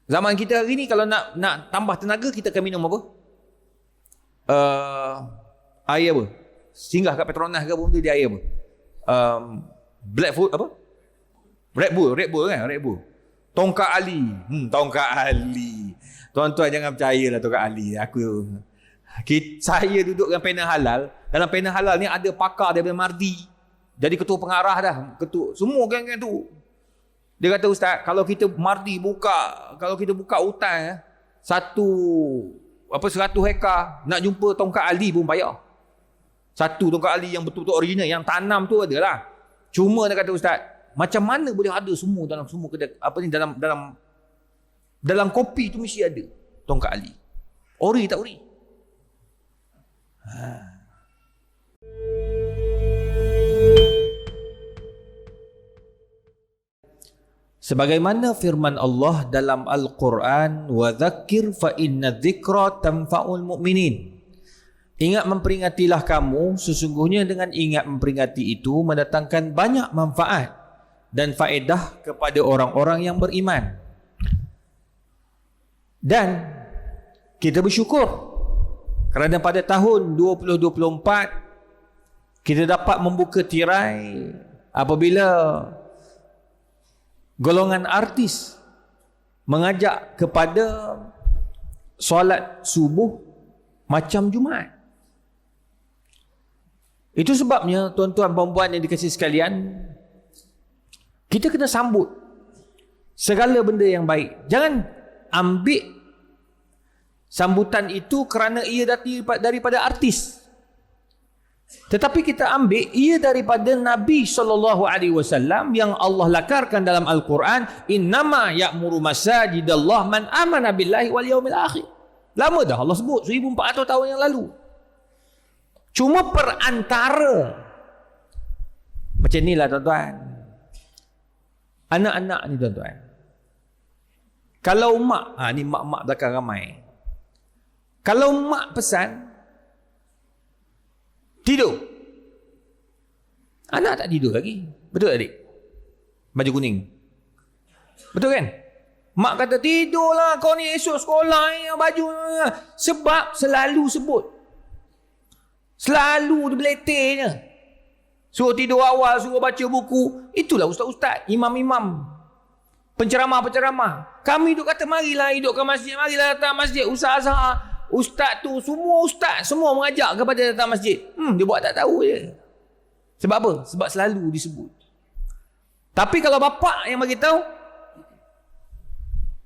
Zaman kita hari ni kalau nak tambah tenaga, kita akan minum apa? Air apa? Singgah kat Petronas ke apa benda, dia air apa? Black food apa? Red Bull kan? Red Bull. Tongkat Ali. Tongkat Ali. Tuan-tuan jangan percayalah Tongkat Ali. Saya duduk dengan panel halal. Dalam panel halal ni ada pakar daripada Mardi. Jadi ketua pengarah dah. Semua geng-geng tu. Dia kata, Ustaz, kalau kita Mardi kalau kita buka hutan 100 hektar, nak jumpa Tongkat Ali pun payah. Satu Tongkat Ali yang betul-betul original, yang tanam tu adalah. Cuma dia kata, Ustaz, macam mana boleh ada semua dalam semua kedai, dalam kopi tu mesti ada Tongkat Ali. Ori tak ori? Sebagaimana firman Allah dalam Al-Quran, wa dzakir fa inna dzikra tanfa'ul mu'minin. Ingat memperingatilah kamu, sesungguhnya dengan ingat memperingati itu mendatangkan banyak manfaat dan faedah kepada orang-orang yang beriman. Dan kita bersyukur kerana pada tahun 2024 kita dapat membuka tirai apabila golongan artis mengajak kepada solat subuh macam Jumaat. Itu sebabnya tuan-tuan puan-puan yang dikasihi sekalian, kita kena sambut segala benda yang baik. Jangan ambil sambutan itu kerana ia daripada artis. Tetapi kita ambil ia daripada Nabi SAW yang Allah lakarkan dalam Al-Quran, innama ya'muru masajidallah man amana billahi wal yaumil akhir. Lama dah Allah sebut, 1400 tahun yang lalu. Cuma perantara macam inilah tuan-tuan, anak-anak ni tuan-tuan, kalau mak, ni mak-mak belakang ramai, kalau mak pesan tidur, anak tak tidur lagi. Betul adik? Baju kuning, betul kan? Mak kata tidurlah kau ni, esok sekolah ni baju. Sebab selalu sebut, selalu dia beletirnya, suruh tidur awal, suruh baca buku. Itulah ustaz-ustaz, imam-imam, penceramah-penceramah. Kami duk kata marilah hidupkan masjid, marilah datang masjid. Ustaz tu, semua ustaz, semua mengajak kepada datang masjid. Dia buat tak tahu je. Sebab apa? Sebab selalu disebut. Tapi kalau bapak yang bagi tahu,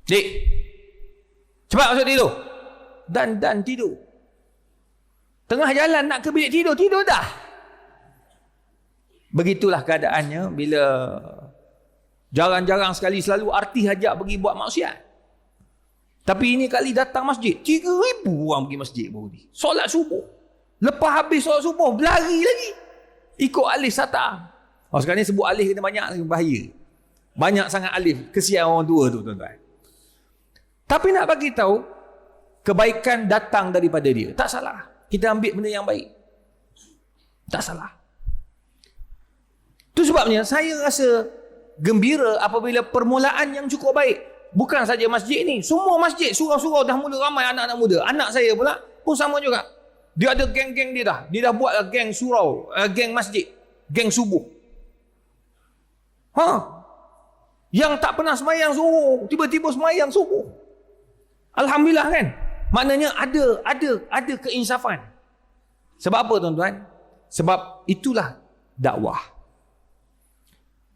Dik, cepat masuk tidur. Dan tidur. Tengah jalan nak ke bilik tidur, tidur dah. Begitulah keadaannya bila jarang-jarang sekali selalu artis ajak pergi buat maksiat. Tapi ini kali datang masjid, 3,000 orang pergi masjid baru ni. Solat subuh. Lepas habis solat subuh, berlari lagi. Ikut alif sata. Sekarang ni sebut alif kena banyak, bahaya. Banyak sangat alif. Kesian orang tua tu tuan-tuan. Tapi nak bagi tahu, kebaikan datang daripada dia. Tak salah. Kita ambil benda yang baik. Tak salah. Itu sebabnya saya rasa gembira apabila permulaan yang cukup baik. Bukan saja masjid ni, semua masjid, surau-surau dah mula ramai anak-anak muda. Anak saya pula pun sama juga. Dia ada geng-geng dia dah. Dia dah buat geng surau, geng masjid, geng subuh. Yang tak pernah semayang subuh, tiba-tiba semayang subuh. Alhamdulillah kan? Maknanya ada keinsafan. Sebab apa tuan-tuan? Sebab itulah dakwah.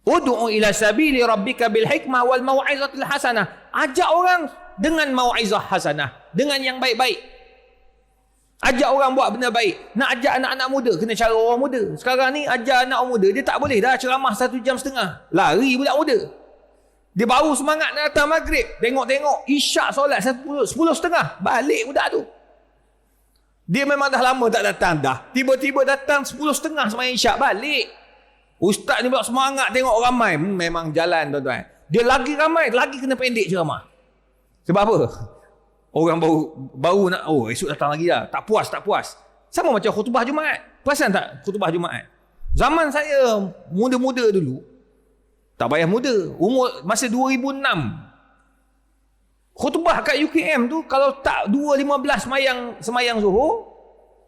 Ud'u ila sabili rabbika bil hikmah wal mau'izatil hasanah. Ajak orang dengan mau'izah hasanah, dengan yang baik-baik. Ajak orang buat benda baik. Nak ajak anak-anak muda, kena cara orang muda. Sekarang ni ajak anak muda, dia tak boleh dah ceramah 1 jam setengah. Lari budak muda. Dia baru semangat nak datang maghrib, tengok-tengok isyak solat 10:30, balik budak tu. Dia memang dah lama tak datang dah. Tiba-tiba datang 10:30 semayang isyak, balik. Ustaz ni pula semangat tengok ramai. Memang jalan tuan-tuan. Dia lagi ramai, lagi kena pendek ceramah. Sebab apa? Orang baru nak, esok datang lagi dah. Tak puas. Sama macam khutbah Jumaat. Perasan tak khutbah Jumaat? Zaman saya muda-muda dulu, tak payah muda, umur masa 2006, Khutbah kat UKM tu kalau tak 2.15 semayang Zuhur,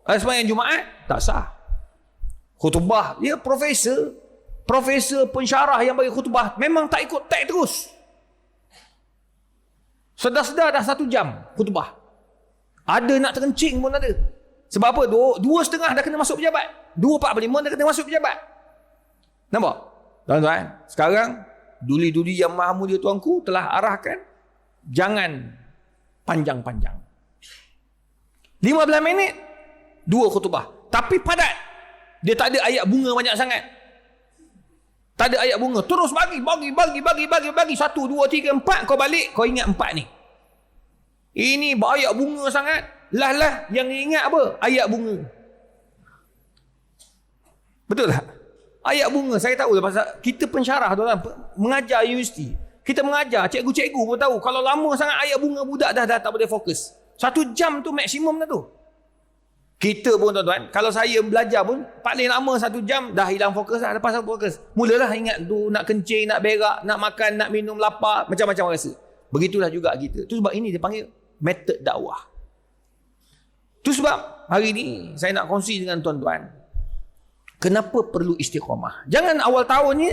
semayang Jumaat, tak sah. Khutbah dia profesor pensyarah yang bagi khutbah memang tak ikut tag terus. Sedar-sedar dah 1 jam khutbah. Ada nak terkencing pun ada. Sebab apa? 2.30 dah kena masuk pejabat. 2.45 dah kena masuk pejabat. Nampak? Tuan-tuan, sekarang duli-duli yang maha mulia tuanku telah arahkan jangan panjang-panjang. 15 minit 2 khutbah. Tapi padat. Dia tak ada ayat bunga banyak sangat. Tak ada ayat bunga. Terus bagi. 1, 2, 3, 4. Kau balik, kau ingat 4 ni. Ini ayat bunga sangat. Lah yang ingat apa? Ayat bunga. Betul tak? Ayat bunga. Saya tahu lah pasal kita pensyarah tu kan. Mengajar universiti. Kita mengajar. Cikgu-cikgu pun tahu. Kalau lama sangat ayat bunga budak dah tak boleh fokus. 1 jam tu maksimum dah tu. Kita pun tuan-tuan, kalau saya belajar pun paling lama 1 jam dah hilang fokus dah, lepas fokus. Mulalah ingat tu nak kencing, nak berak, nak makan, nak minum, lapar, macam-macam rasa. Begitulah juga kita. Tu sebab ini dia panggil metod dakwah. Tu sebab hari ni saya nak kongsi dengan tuan-tuan, kenapa perlu istiqamah. Jangan awal tahun ni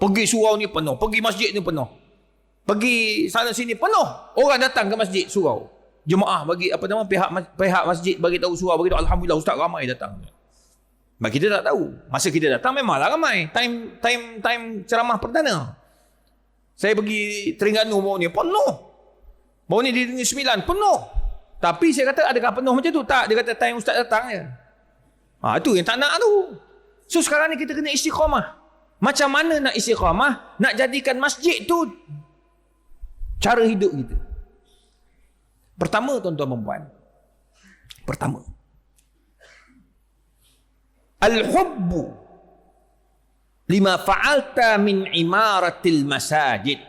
pergi surau ni penuh, pergi masjid ni penuh, pergi sana sini penuh, orang datang ke masjid surau. Jemaah bagi pihak masjid bagi tahu surau, bagi tahu alhamdulillah ustaz ramai datang. Sebab kita tak tahu. Masa kita datang memanglah ramai. Time ceramah perdana. Saya pergi Terengganu baru ni penuh. Baru ni di Negeri Sembilan penuh. Tapi saya kata adakah penuh macam tu? Tak, dia kata time ustaz datang je. Itu yang tak nak tu. So sekarang ni kita kena istiqamah. Macam mana nak istiqamah? Nak jadikan masjid tu cara hidup kita. Pertama tuan-tuan dan puan. Pertama. Al-hubbu lima fa'alta min imaratil masajid.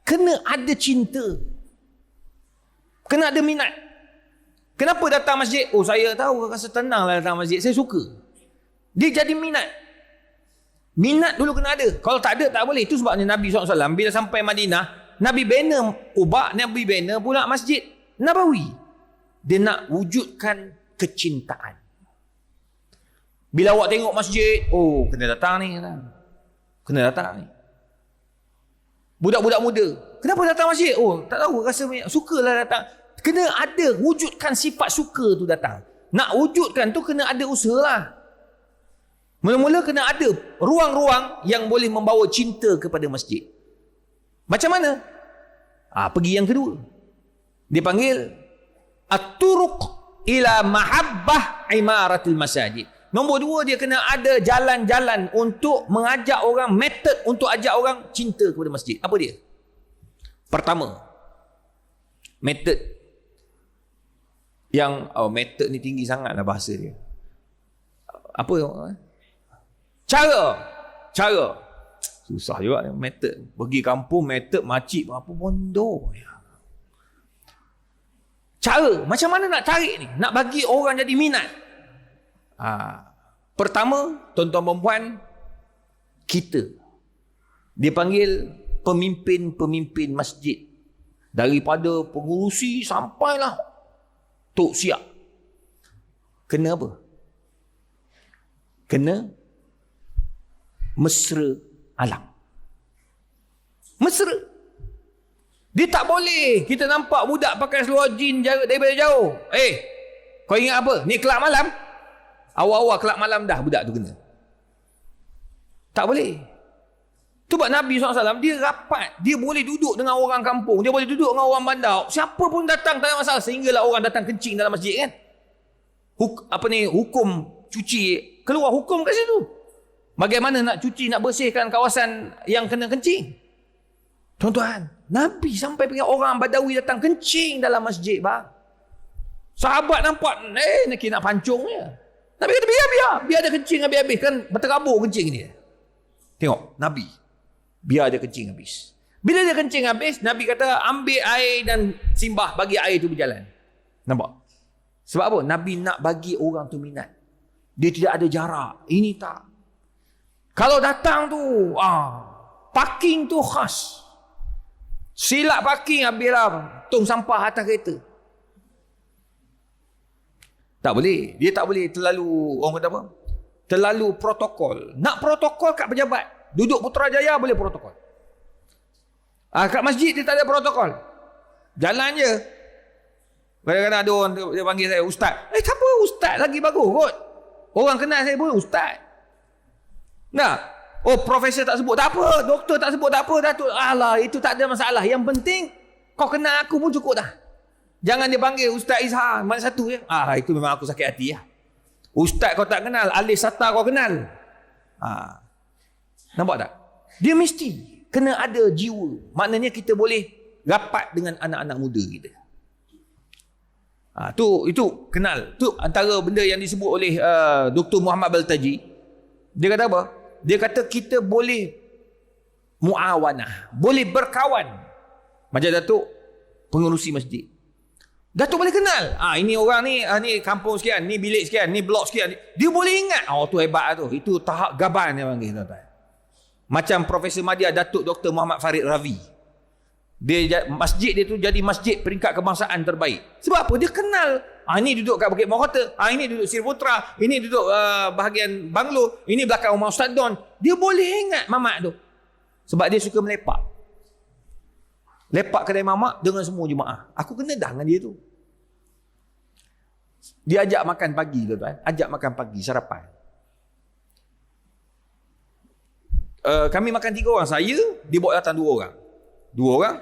Kena ada cinta. Kena ada minat. Kenapa datang masjid? Oh, saya tahu, rasa tenanglah datang masjid. Saya suka. Dia jadi minat. Minat dulu kena ada. Kalau tak ada, tak boleh. Itu sebabnya Nabi SAW bila sampai Madinah, Nabi bina Quba, Nabi bina pula Masjid Nabawi. Dia nak wujudkan kecintaan. Bila awak tengok masjid, oh, kena datang ni. Kena datang ni. Budak-budak muda, kenapa datang masjid? Oh, tak tahu, rasa sukalah datang. Kena ada, wujudkan sifat suka tu datang. Nak wujudkan tu kena ada usaha lah. Mula-mula kena ada ruang-ruang yang boleh membawa cinta kepada masjid. Macam mana? Pergi yang kedua. Dia panggil at-turuq ila mahabbah imaratil masajid. Nombor 2, dia kena ada jalan-jalan untuk mengajak orang, metod untuk ajak orang cinta kepada masjid. Apa dia? Pertama, metod yang metod ni tinggi sangatlah bahasa dia. Apa? Cara. Susah juga metod. Pergi kampung metod makcik apa bodoh. Cara, macam mana nak tarik ni? Nak bagi orang jadi minat. Pertama, tuan-tuan dan puan, kita. Dia panggil pemimpin-pemimpin masjid. Daripada pengurusi sampailah Tok Siap. Kena apa? Kena mesra alam. Mesra. Dia tak boleh kita nampak budak pakai seluar jean daripada jauh. Kau ingat apa? Ni kelab malam? Awal-awal kelab malam dah budak tu kena. Tak boleh. Tu sebab Nabi SAW, dia rapat. Dia boleh duduk dengan orang kampung. Dia boleh duduk dengan orang bandar. Siapa pun datang, tak ada masalah. Sehinggalah orang datang kencing dalam masjid kan. Hukum cuci. Keluar hukum kat situ. Bagaimana nak cuci, nak bersihkan kawasan yang kena kencing. Tuan-tuan, Nabi sampai pergi orang Badawi datang kencing dalam masjid, bang. Sahabat nampak, nak pancung je. Nabi kata, biar dia kencing habis-habis. Kan berterabur kencing dia. Tengok, Nabi. Biar dia kencing habis. Bila dia kencing habis, Nabi kata, ambil air dan simbah, bagi air tu berjalan. Nampak? Sebab apa? Nabi nak bagi orang tu minat. Dia tidak ada jarak. Ini tak. Kalau datang tu, parking tu khas. Silap parking habislah tong sampah atas kereta. Tak boleh. Dia tak boleh terlalu, orang kata apa? Terlalu protokol. Nak protokol kat pejabat. Duduk Putrajaya boleh protokol. Kat masjid dia tak ada protokol. Jalan je. Kadang-kadang ada orang dia panggil saya ustaz. Tak apa, ustaz lagi bagus kot. Orang kenal saya pun ustaz. Nah. Oh, profesor tak sebut, tak apa. Doktor tak sebut, tak apa. Datuk, alah, itu tak ada masalah. Yang penting, kau kenal aku pun cukup dah. Jangan dia panggil Ustaz Izhar. Mana satu ya? Itu memang aku sakit hati ya. Ustaz kau tak kenal, Alif Sata kau kenal. Nampak tak? Dia mesti kena ada jiwa. Maknanya kita boleh rapat dengan anak-anak muda kita. Itu kenal. Tu antara benda yang disebut oleh Dr. Muhammad Baltaji. Dia kata apa? Dia kata kita boleh muawanah, boleh berkawan. Macam Datuk pengerusi masjid. Datuk boleh kenal. Ini orang ni, ni kampung sekian, ni bilik sekian, ni blok sekian. Dia boleh ingat. Tu hebat tu. Itu tahap gaban dia panggil, tuan-tuan. Macam Profesor Madya Datuk Dr. Muhammad Farid Ravi. Masjid dia tu jadi masjid peringkat kebangsaan terbaik. Sebab apa? Dia kenal. Ini duduk kat Bukit Mahkota. Ini duduk Sirputra. Ini duduk bahagian Banglo. Ini belakang rumah Ustaz Don. Dia boleh ingat mamak tu. Sebab dia suka melepak. Lepak kedai mamak dengan semua jemaah. Aku kena dah dengan dia tu. Dia ajak makan pagi, tuan-tuan. Ajak makan pagi, sarapan. Kami makan 3 orang. Saya, dia bawa datang 2 orang. 2 orang.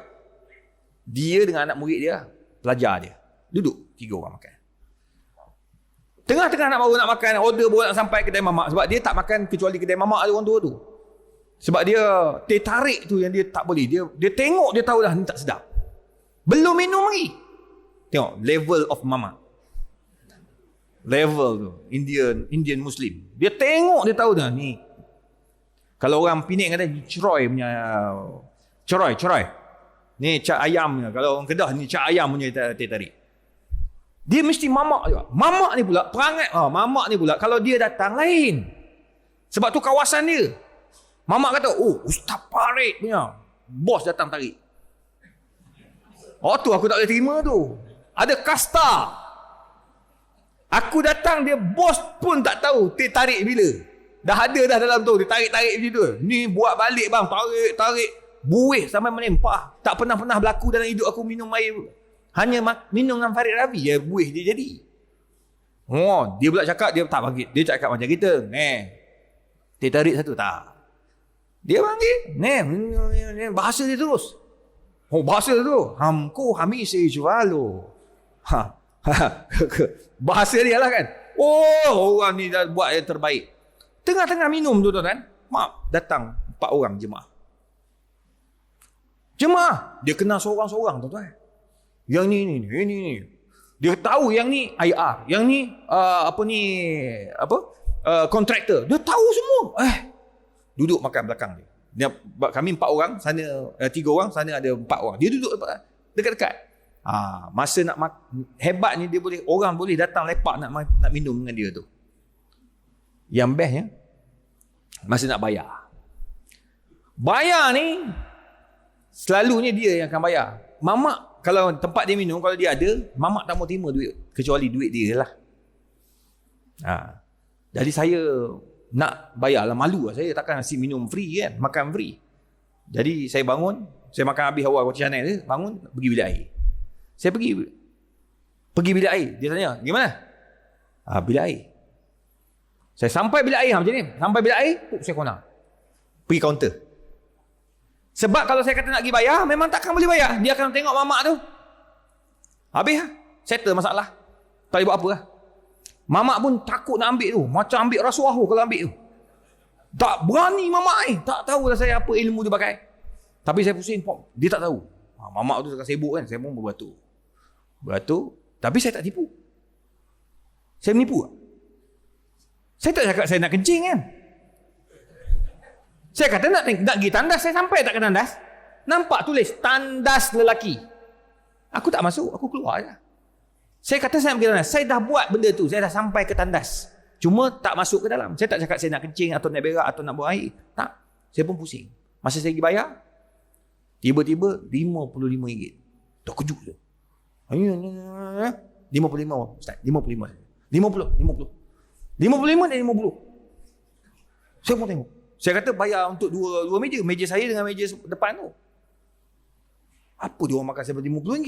Dia dengan anak murid dia, pelajar dia. Duduk 3 orang makan. Tengah-tengah nak makan, order baru nak sampai kedai mamak. Sebab dia tak makan kecuali kedai mamak ada orang tua tu. Sebab dia tertarik tu yang dia tak boleh. Dia tengok, dia tahu dah ni tak sedap. Belum minum lagi. Tengok, level of mamak. Level tu. Indian Muslim. Dia tengok, dia tahu dah ni. Kalau orang Penang kata, ni ceroy punya... Ceroy. Ni cak ayam. Kalau orang Kedah, ni cak ayam punya tertarik. Dia mesti mamak juga. Mamak ni pula, perangai. Mamak ni pula, kalau dia datang lain. Sebab tu kawasan dia. Mamak kata, Ustaz Farid punya. Bos datang tarik. Tu aku tak boleh terima tu. Ada kasta. Aku datang, dia bos pun tak tahu tarik bila. Dah ada dah dalam tu. Dia tarik-tarik macam tu. Ni buat balik bang. Tarik. Buih sampai melempah. Tak pernah berlaku dalam hidup aku minum air. Hanya minum dengan Farid Ravi. Buih dia jadi. Dia pula cakap, dia tak panggil. Dia cakap macam kita. Dia tarik satu. Tak. Dia panggil. Bahasa dia terus. Bahasa dia tu. Hamko hamisi juvalo. Bahasa dia lah kan. Orang ni dah buat yang terbaik. Tengah-tengah minum tu tuan-tuan. Maaf, datang 4 orang jemaah. Dia kenal seorang-seorang tuan-tuan. Yang ni. Dia tahu yang ni IR, yang ni kontraktor. Dia tahu semua. Duduk makan belakang dia. Kami 4 orang, sana 3 orang, sana ada 4 orang. Dia duduk dekat-dekat. Masa nak hebatnya dia boleh, orang boleh datang lepak nak minum dengan dia tu. Yang bestnya masa nak bayar. Bayar ni selalunya dia yang akan bayar. Mamak kalau tempat dia minum, kalau dia ada, mamak tak mau terima duit kecuali duit dia lah. Jadi saya nak bayar lah, malu lah. Saya takkan nasi minum free kan, makan free. Jadi saya bangun, saya makan habis awal roti canai dia, bangun pergi bilik air. Saya pergi bilik air. Dia tanya, gimana? Bilik air. Saya sampai bilik air macam ni. Sampai bilik air, saya kona. Pergi kaunter. Sebab kalau saya kata nak pergi bayar, memang takkan boleh bayar. Dia akan tengok mamak tu. Habis lah. Settle masalah. Tak boleh buat apa lah. Mamak pun takut nak ambil tu. Macam ambil rasuah tu kalau ambil tu. Tak berani mamak ni. Tak tahu lah saya apa ilmu dia pakai. Tapi saya pusing. Dia tak tahu. Mamak tu sangat sibuk kan. Saya pun berbatu. Tapi saya tak tipu. Saya menipu tak? Saya tak cakap saya nak kencing kan. Saya kata nak pergi tandas. Saya sampai tak ke tandas. Nampak tulis tandas lelaki. Aku tak masuk. Aku keluar je. Saya kata saya nak pergi tandas. Saya dah buat benda tu. Saya dah sampai ke tandas. Cuma tak masuk ke dalam. Saya tak cakap saya nak kencing atau nak berak atau nak buang air. Tak. Saya pun pusing. Masa saya pergi bayar, Tiba-tiba RM55. Terkejut je. 55 Ustaz, 55. 50. 55 dan 50. Saya pun tengok. Saya kata bayar untuk dua meja. Meja saya dengan meja depan tu. Apa dia orang makan sampai RM50?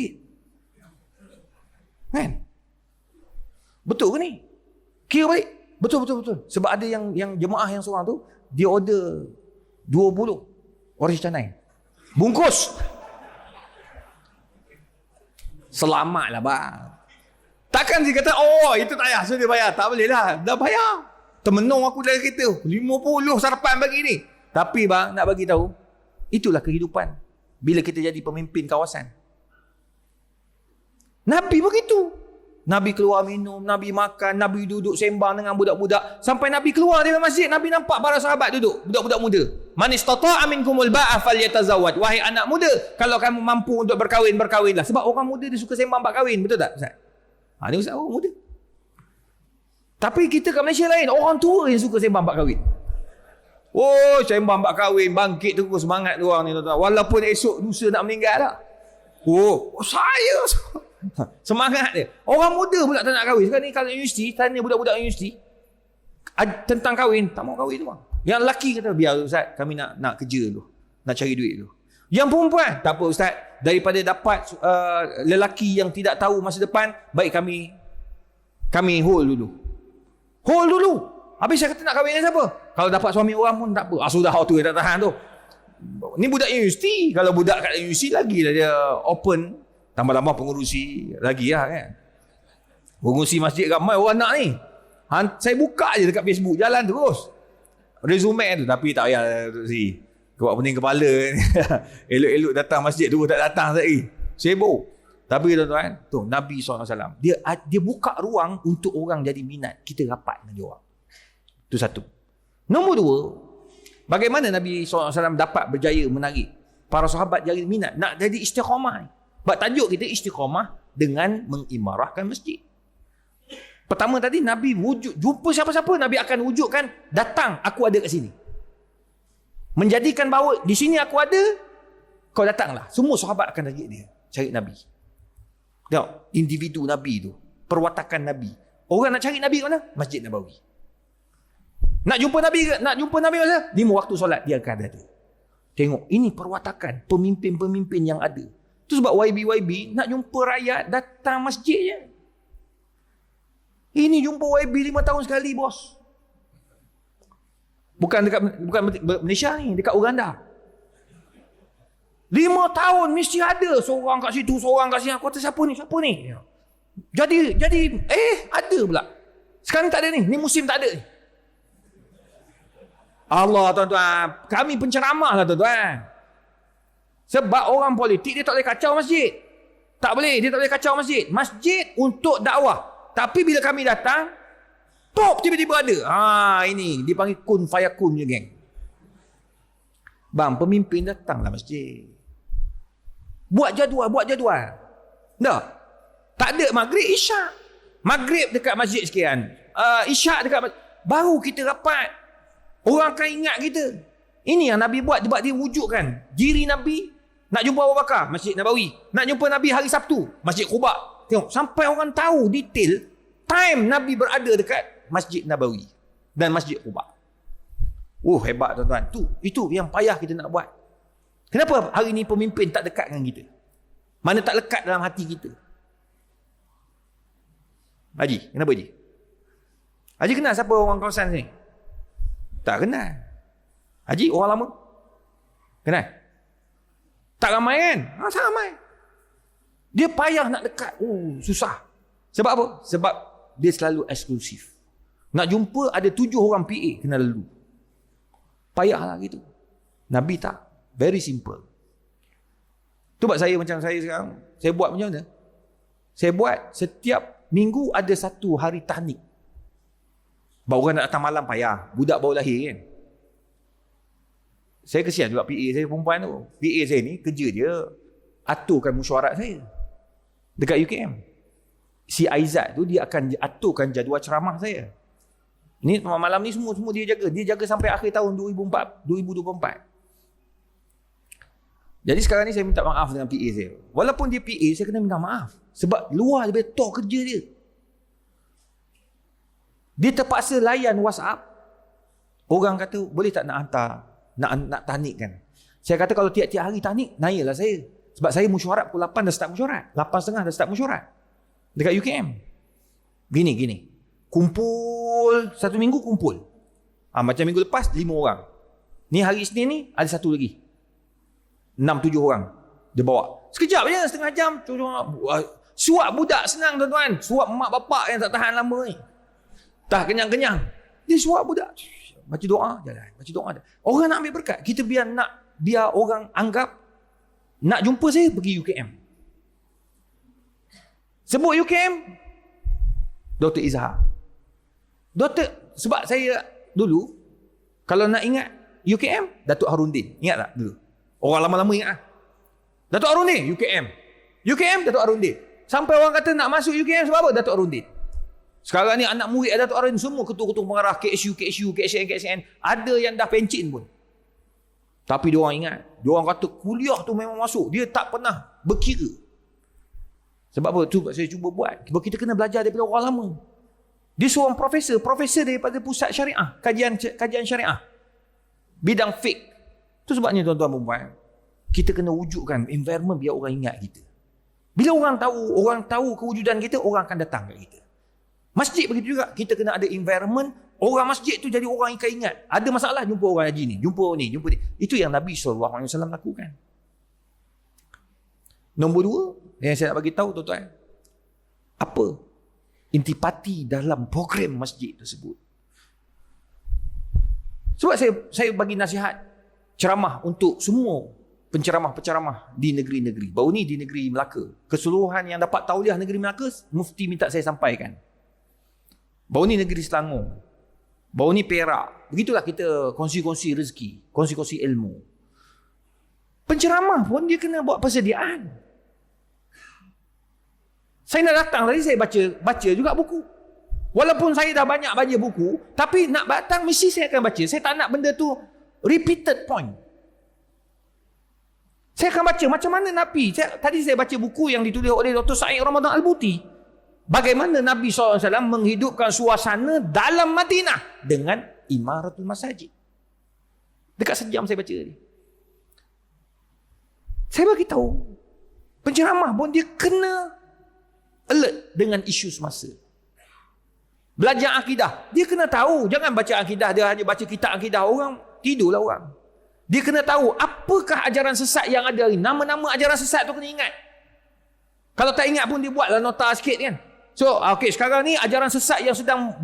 Kan? Betul ke ni? Kira balik. Betul. Sebab ada yang jemaah yang seorang tu, dia order 20 orange canai. Bungkus. Selamatlah bang. Takkan dia kata, oh itu tak payah, so dia bayar. Tak boleh lah. Dah bayar. Termenung aku dari kereta. 50 sarapan bagi ni. Tapi bang, nak bagi tahu, itulah kehidupan. Bila kita jadi pemimpin kawasan. Nabi begitu. Nabi keluar minum, Nabi makan, Nabi duduk sembang dengan budak-budak. Sampai Nabi keluar dari masjid, Nabi nampak para sahabat duduk. Budak-budak muda. Man istata'a minkumul ba'a falyatazawwaj. Wahai anak muda, kalau kamu mampu untuk berkahwin, berkahwinlah. Sebab orang muda dia suka sembang bab kahwin. Betul tak Ustaz? Ini Ustaz orang muda. Tapi kita kat Malaysia lain. Orang tua yang suka sembang bab kahwin. Oh, sembang bab kahwin. Bangkit terus semangat orang ni. Walaupun esok lusa nak meninggal dah. Oh, saya semangat dia. Orang muda pula tak nak kahwin. Sekarang ni kalau universiti, tanya budak-budak universiti tentang kahwin, tak mau kahwin tu bang. Yang lelaki kata, biar Ustaz, kami nak kerja dulu, nak cari duit dulu. Yang perempuan, tak apa Ustaz, daripada dapat lelaki yang tidak tahu masa depan, baik kami hold dulu. Habis saya kata nak kahwin dengan siapa? Kalau dapat suami orang pun tak apa. Sudah tu tak tahan tu. Ni budak universiti. Kalau budak kat universiti lagi lah dia open. Tambah-tambah pengurusi lagi lah kan. Pengurusi masjid ramai orang nak ni. Saya buka je dekat Facebook, jalan terus. Resume tu. Tapi tak payah si. Buat pening kepala ni. Elok-elok datang masjid terus tak datang sekali. Sibuk. Tapi tuan-tuan, tu Nabi SAW, dia buka ruang untuk orang jadi minat. Kita rapat dengan dia orang. Itu satu. Nombor dua, bagaimana Nabi SAW dapat berjaya menarik para sahabat jadi minat nak jadi istiqamah ni. Sebab tajuk kita istiqamah dengan mengimarahkan masjid. Pertama tadi Nabi jumpa siapa-siapa Nabi akan wujudkan, datang aku ada kat sini. Menjadikan bahawa di sini aku ada, kau datanglah. Semua sahabat akan tarik dia cari Nabi. Tengok, individu Nabi tu, perwatakan Nabi. Orang nak cari Nabi ke mana? Masjid Nabawi. Nak jumpa Nabi masa? 5 waktu solat dia akan ada. Tengok, ini perwatakan pemimpin-pemimpin yang ada. Itu sebab YB nak jumpa rakyat datang masjid je. Ini jumpa YB 5 tahun sekali bos. Bukan Malaysia ni, dekat Uganda. 5 tahun mesti ada seorang kat situ, seorang kat sini. Aku kata siapa ni? Jadi ada pula. Sekarang ni tak ada ni musim tak ada ni. Allah tuan-tuan, kami penceramah lah tuan-tuan. Sebab orang politik dia tak boleh kacau masjid. Tak boleh, dia tak boleh kacau masjid. Masjid untuk dakwah. Tapi bila kami datang, pop tiba-tiba ada. Ini dipanggil kun fayakun je geng. Bang, pemimpin datanglah masjid. Buat jadual. Dah. Tak ada maghrib, isyak. Maghrib dekat masjid sekian. Isyak dekat masjid. Baru kita rapat. Orang akan ingat kita. Ini yang Nabi buat sebab dia wujudkan diri Nabi. Nak jumpa Abu Bakar, Masjid Nabawi. Nak jumpa Nabi hari Sabtu, Masjid Quba. Tengok, sampai orang tahu detail time Nabi berada dekat Masjid Nabawi dan Masjid Quba. Hebat tuan-tuan. Itu yang payah kita nak buat. Kenapa hari ni pemimpin tak dekat dengan kita? Mana tak lekat dalam hati kita? Haji, kenapa Haji? Haji kenal siapa orang kawasan sini? Tak kenal. Haji orang lama? Kenal? Tak ramai kan? Tak ramai. Dia payah nak dekat. Susah. Sebab apa? Sebab dia selalu eksklusif. Nak jumpa ada 7 orang PA kena lalu. Payahlah gitu. Nabi tak. Very simple. Tu buat saya macam saya sekarang. Saya buat macam mana? Saya buat setiap minggu ada 1 hari tahnik. Baru orang nak datang malam payah. Budak baru lahir kan. Saya kesian juga PA saya perempuan tu. PA saya ni kerja dia aturkan mesyuarat saya. Dekat UKM. Si Aizat tu dia akan aturkan jadual ceramah saya. Ni malam ni semua dia jaga. Dia jaga sampai akhir tahun 2024. Jadi sekarang ni saya minta maaf dengan PA saya. Walaupun dia PA, saya kena minta maaf. Sebab luar dia betul kerja dia. Dia terpaksa layan WhatsApp. Orang kata, boleh tak nak hantar, nak tahnik kan? Saya kata kalau tiap-tiap hari tahnik, naiklah saya. Sebab saya mesyuarat pukul 8 dah start mesyuarat. 8.30 dah start mesyuarat. Dekat UKM. Gini. Kumpul, satu minggu kumpul. Macam minggu lepas, 5 orang. Ni hari Isnin ni, ada satu lagi. 6-7 orang. Dia bawa. Sekejap je, setengah jam. Suap budak senang tuan-tuan. Suap mak bapak yang tak tahan lama ni. Tak kenyang-kenyang. Dia suap budak. Baca doa, jalan. Baca doa. Orang nak ambil berkat. Kita biar orang anggap nak jumpa saya, pergi UKM. Sebut UKM, Dr. Izhar. Sebab saya dulu, kalau nak ingat UKM, Datuk Harundin. Ingat tak dulu? Orang lama-lama ingat lah. Datuk Harundin, UKM, Datuk Harundin. Sampai orang kata nak masuk UKM sebab apa? Datuk Harundin. Sekarang ni anak murid Datuk Harundin semua ketua-ketua pengarah KSU, KSN. Ada yang dah pencin pun. Tapi diorang ingat. Diorang kata kuliah tu memang masuk. Dia tak pernah berkira. Sebab apa? Tu saya cuba buat. Sebab kita kena belajar daripada orang lama. Dia seorang profesor daripada pusat syariah. Kajian syariah. Bidang fiqh. Itu sebabnya tuan-tuan perempuan, kita kena wujudkan environment biar orang ingat kita. Bila orang tahu kewujudan kita, orang akan datang kat kita. Masjid begitu juga, kita kena ada environment, orang masjid tu jadi orang yang ingat. Ada masalah, jumpa orang haji ni, jumpa ni. Itu yang Nabi SAW lakukan. Nombor 2, yang saya nak bagi tahu tuan-tuan, apa intipati dalam program masjid tersebut. Sebab saya bagi nasihat, ceramah untuk semua penceramah-penceramah di negeri-negeri. Baru ni di negeri Melaka. Keseluruhan yang dapat tauliah negeri Melaka, mufti minta saya sampaikan. Baru ni negeri Selangor. Baru ni Perak. Begitulah kita kongsi-kongsi rezeki, kongsi-kongsi ilmu. Penceramah pun dia kena buat persediaan. Saya nak datang tadi, saya baca juga buku. Walaupun saya dah banyak baca buku, tapi nak datang mesti saya akan baca. Saya tak nak benda tu repeated point. Saya akan baca macam mana Nabi. Tadi saya baca buku yang ditulis oleh Dr. Said Ramadan Al-Buti. Bagaimana Nabi SAW menghidupkan suasana dalam Madinah dengan imaratul masajid. Dekat sejam saya baca tadi. Saya bagi tahu, penceramah pun dia kena alert dengan isu semasa. Belajar akidah, dia kena tahu. Jangan baca akidah, dia hanya baca kitab akidah. Orang tidurlah orang. Dia kena tahu apakah ajaran sesat yang ada hari. Nama-nama ajaran sesat tu kena ingat. Kalau tak ingat pun dia buatlah nota sikit kan. So, sekarang ni ajaran sesat yang sedang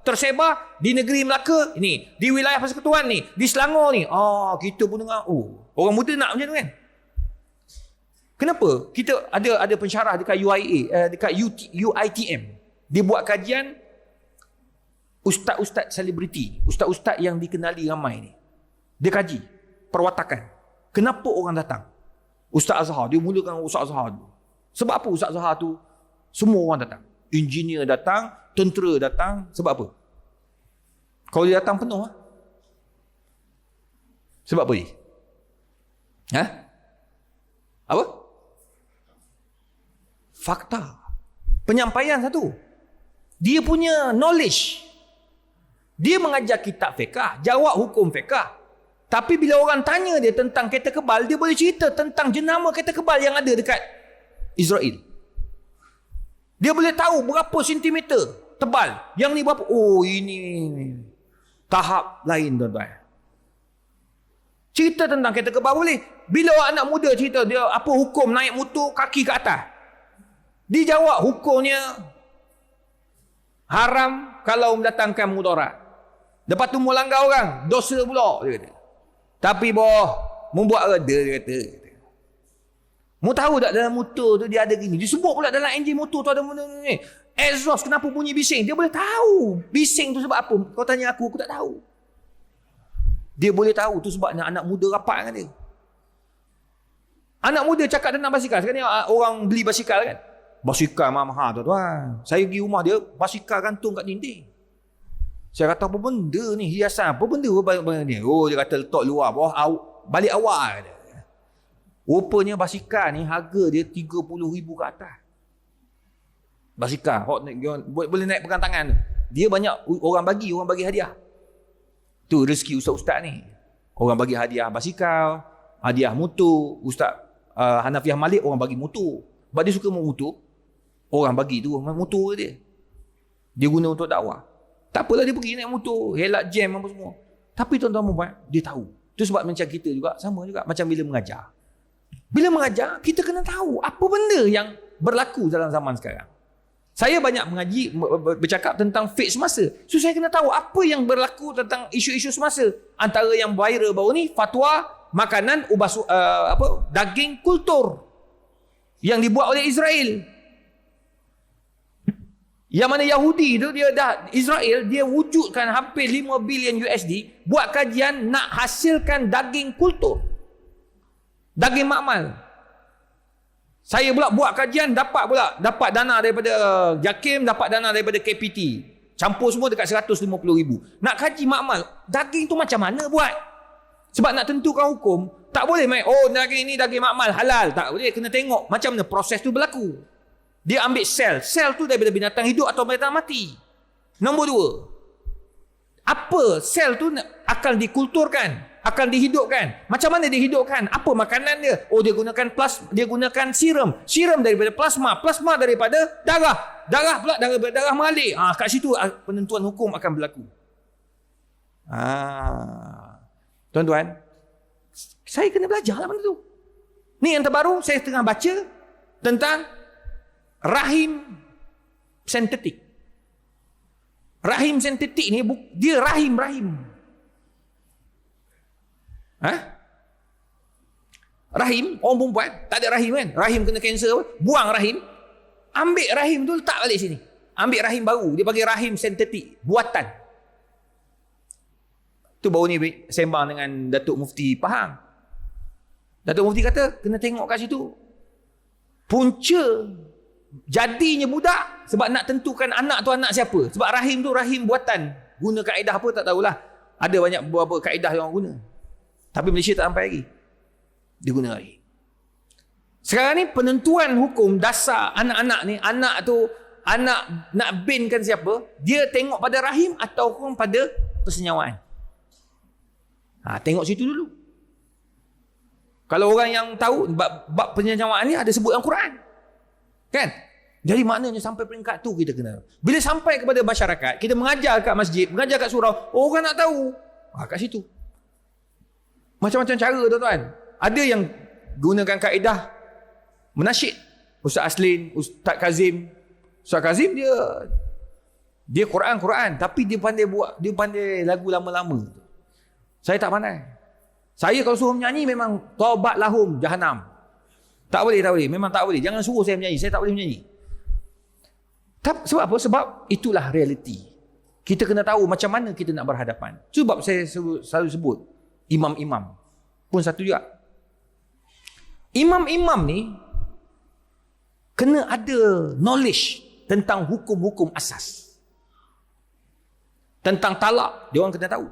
tersebar di negeri Melaka ni, di wilayah Persekutuan ni, di Selangor ni. Kita pun dengar, orang muda nak macam tu kan. Kenapa? Kita ada pensyarah dekat UIA, dekat UiTM. Dia buat kajian ustaz-ustaz selebriti, ustaz-ustaz yang dikenali ramai ni. Dia kaji perwatakan. Kenapa orang datang? Ustaz Azhar, dia mulakan Ustaz Azhar dulu. Sebab apa Ustaz Azhar tu semua orang datang? Engineer datang, tentera datang. Sebab apa? Kalau dia datang penuh, sebab apa ni? Apa? Fakta. Penyampaian satu. Dia punya knowledge. Dia mengajar kitab fiqah, jawab hukum fiqah. Tapi bila orang tanya dia tentang kereta kebal, dia boleh cerita tentang jenama kereta kebal yang ada dekat Israel. Dia boleh tahu berapa sentimeter tebal. Yang ni berapa? Ini tahap lain tuan-tuan. Cerita tentang kereta kebal boleh. Bila anak muda cerita dia apa hukum naik motor kaki ke atas, dia jawab hukumnya haram kalau mendatangkan mudarat. Lepas tu melanggar orang, dosa pula dia kata. Tapi membuat reda dia kata. Mu tahu tak dalam motor tu dia ada gini. Dia sebut pula dalam enjin motor tu ada benda ni. Exhaust kenapa bunyi bising? Dia boleh tahu. Bising tu sebab apa? Kau tanya aku tak tahu. Dia boleh tahu tu sebabnya anak muda rapat dengan dia. Anak muda cakap tentang basikal. Sekarang ni orang beli basikal kan. Basikal mahal tuan-tuan. Saya pergi rumah dia, basikal gantung kat dinding. Saya kata apa benda ni, hiasan apa benda ni. Dia kata letak luar bawah, balik awal. Rupanya basikal ni harga dia 30,000 ke atas. Basikal boleh naik pegang tangan. Dia banyak orang bagi hadiah. Tu rezeki ustaz-ustaz ni. Orang bagi hadiah basikal, hadiah motor. Ustaz Hanafiah Malik orang bagi motor. Sebab dia suka motor. Orang bagi tu motor dia. Dia guna untuk dakwah. Tak apalah dia pergi naik motor, helak jam apa semua. Tapi tuan-tuan buat, dia tahu. Tu sebab macam kita juga, sama juga macam bila mengajar. Bila mengajar, kita kena tahu apa benda yang berlaku dalam zaman sekarang. Saya banyak mengaji, bercakap tentang fake semasa. So saya kena tahu apa yang berlaku tentang isu-isu semasa. Antara yang viral baru ni, fatwa makanan daging kultur yang dibuat oleh Israel. Yang mana Yahudi tu Israel dia wujudkan hampir 5 bilion USD buat kajian nak hasilkan daging kultur. Daging makmal. Saya pula buat kajian dapat dana daripada JAKIM, dapat dana daripada KPT. Campur semua dekat 150,000. Nak kaji makmal, daging tu macam mana buat? Sebab nak tentukan hukum, tak boleh main, daging ini daging makmal halal. Tak boleh, kena tengok macam mana proses tu berlaku. Dia ambil sel tu daripada binatang hidup atau binatang mati. Nombor 2, apa sel tu akan dikulturkan, akan dihidupkan. Macam mana dihidupkan? Apa makanan dia? Dia gunakan serum daripada plasma daripada darah pula daripada darah mengalir. Kat situ penentuan hukum akan berlaku. Tuan-tuan, saya kena belajar lah benda tu. Ni yang terbaru saya tengah baca tentang rahim sentetik. Rahim sentetik ni dia rahim. Rahim, orang perempuan tak ada rahim kan? Rahim kena kanser, buang rahim, ambil rahim tu letak balik sini. Ambil rahim baru, dia panggil rahim sentetik, buatan. Tu baru ni sembang dengan Datuk Mufti Pahang. Datuk Mufti kata kena tengok kat situ. Punca jadinya budak sebab nak tentukan anak tu anak siapa. Sebab rahim tu rahim buatan. Guna kaedah apa tak tahulah. Ada banyak beberapa kaedah yang orang guna. Tapi Malaysia tak sampai lagi. Dia guna lagi. Sekarang ni penentuan hukum dasar anak-anak ni, anak nak binkan siapa, dia tengok pada rahim ataupun pada persenyawaan. Tengok situ dulu. Kalau orang yang tahu bab persenyawaan ni ada sebut dalam Quran. Kan? Jadi maknanya sampai peringkat tu kita kena. Bila sampai kepada masyarakat, kita mengajar kat masjid, mengajar kat surau, orang nak tahu. Kat situ. Macam-macam cara tuan-tuan. Ada yang gunakan kaedah menasyid. Ustaz Aslin, Ustaz Kazim. Ustaz Kazim dia Quran, tapi dia pandai lagu lama-lama. Saya tak pandai. Saya kalau suruh menyanyi memang taubat lahum jahannam. Tak boleh. Memang tak boleh. Jangan suruh saya menyanyi. Saya tak boleh menyanyi. Sebab apa? Sebab itulah realiti. Kita kena tahu macam mana kita nak berhadapan. Sebab saya selalu sebut imam-imam pun satu juga. Imam-imam ni kena ada knowledge tentang hukum-hukum asas. Tentang talak, dia orang kena tahu.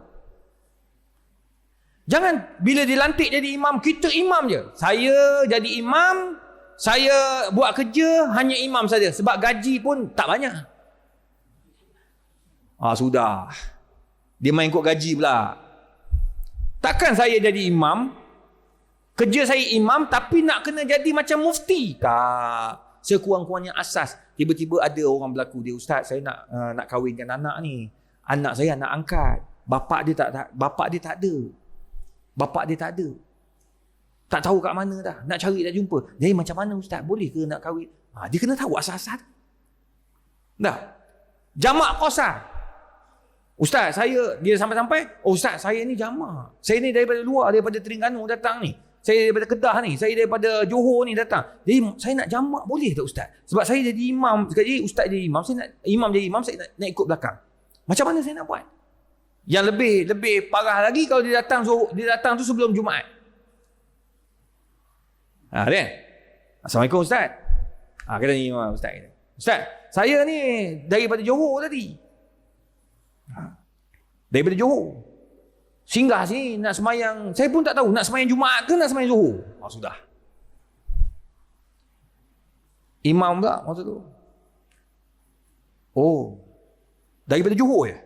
Jangan bila dilantik jadi imam, kita imam je. Saya jadi imam, saya buat kerja hanya imam saja. Sebab gaji pun tak banyak. Sudah. Dia main ikut gaji pula. Takkan saya jadi imam, kerja saya imam, tapi nak kena jadi macam mufti? Tak. Sekurang-kurangnya asas. Tiba-tiba ada orang berlaku, dia ustaz, saya nak kahwinkan anak ni. Anak saya anak angkat. Bapak dia tak ada. Bapak dia tak ada. Tak tahu kat mana dah. Nak cari tak jumpa. Jadi macam mana ustaz? Boleh ke nak kahwin? Dia kena tahu asas-asas. Dah. Jamak qasar. Ustaz, dia sampai-sampai, ustaz, saya ni jamak. Saya ni daripada luar, daripada Terengganu datang ni. Saya daripada Kedah ni. Saya daripada Johor ni datang. Jadi saya nak jamak boleh tak ustaz? Sebab saya jadi imam. Sekali ustaz jadi imam, saya nak ikut belakang. Macam mana saya nak buat? Yang lebih parah lagi kalau dia datang tu sebelum Jumaat. Dia. Assalamualaikum ustaz. Kata ni ustaz. Ustaz, saya ni daripada Johor tadi. Daripada Johor. Singgah sini nak semayang. Saya pun tak tahu nak semayang Jumaat ke nak semayang Johor. Sudah. Imam pula masa tu. Oh. Daripada Johor ya?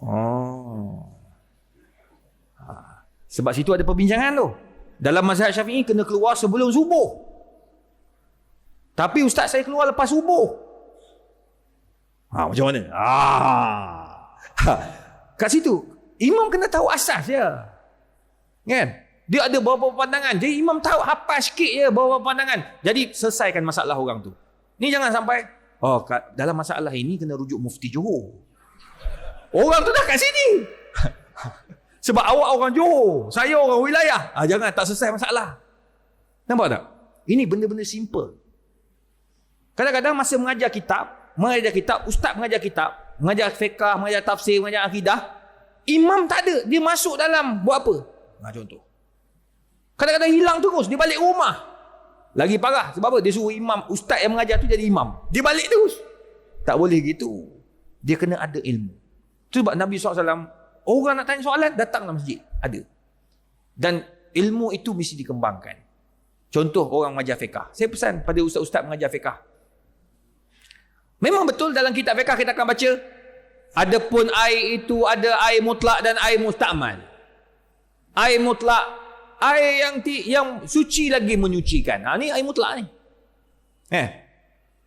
Oh. Sebab situ ada perbincangan tu. Dalam mazhab Syafi'i kena keluar sebelum subuh. Tapi ustaz saya keluar lepas subuh. Macam mana? Kat situ imam kena tahu asas dia. Kan? Dia ada beberapa pandangan. Jadi imam tahu hafal sikit je beberapa pandangan. Jadi selesaikan masalah orang tu. Ni jangan sampai dalam masalah ini kena rujuk mufti Johor. Orang tu dah kat sini. Sebab awak orang Johor, saya orang wilayah. Jangan, tak selesai masalah. Nampak tak? Ini benda-benda simple. Kadang-kadang masa mengajar kitab, ustaz mengajar kitab, mengajar fiqah, mengajar tafsir, mengajar akidah, imam tak ada. Dia masuk dalam buat apa? Contoh. Kadang-kadang hilang terus, dia balik rumah. Lagi parah. Sebab apa? Dia suruh imam, ustaz yang mengajar tu jadi imam. Dia balik terus. Tak boleh gitu. Dia kena ada ilmu. Itu sebab Nabi SAW, orang nak tanya soalan, datang dalam masjid. Ada. Dan ilmu itu mesti dikembangkan. Contoh orang mengajar fiqah. Saya pesan pada ustaz-ustaz mengajar fiqah. Memang betul dalam kitab fiqah kita akan baca, adapun air itu ada air mutlak dan air musta'mal. Air mutlak, air yang suci lagi menyucikan. Ni air mutlak ni.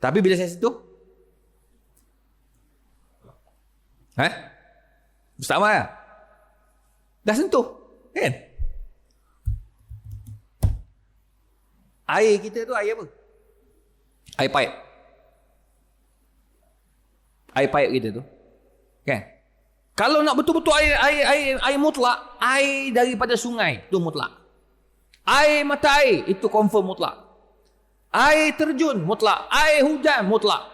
Tapi bila saya sentuh, musta'mal lah. Dah sentuh, kan? Air kita tu air apa? Air paip. Air paip kita tu, kan? Kalau nak betul-betul air mutlak, air daripada sungai tu mutlak. Air mata air itu confirm mutlak. Air terjun mutlak, air hujan mutlak.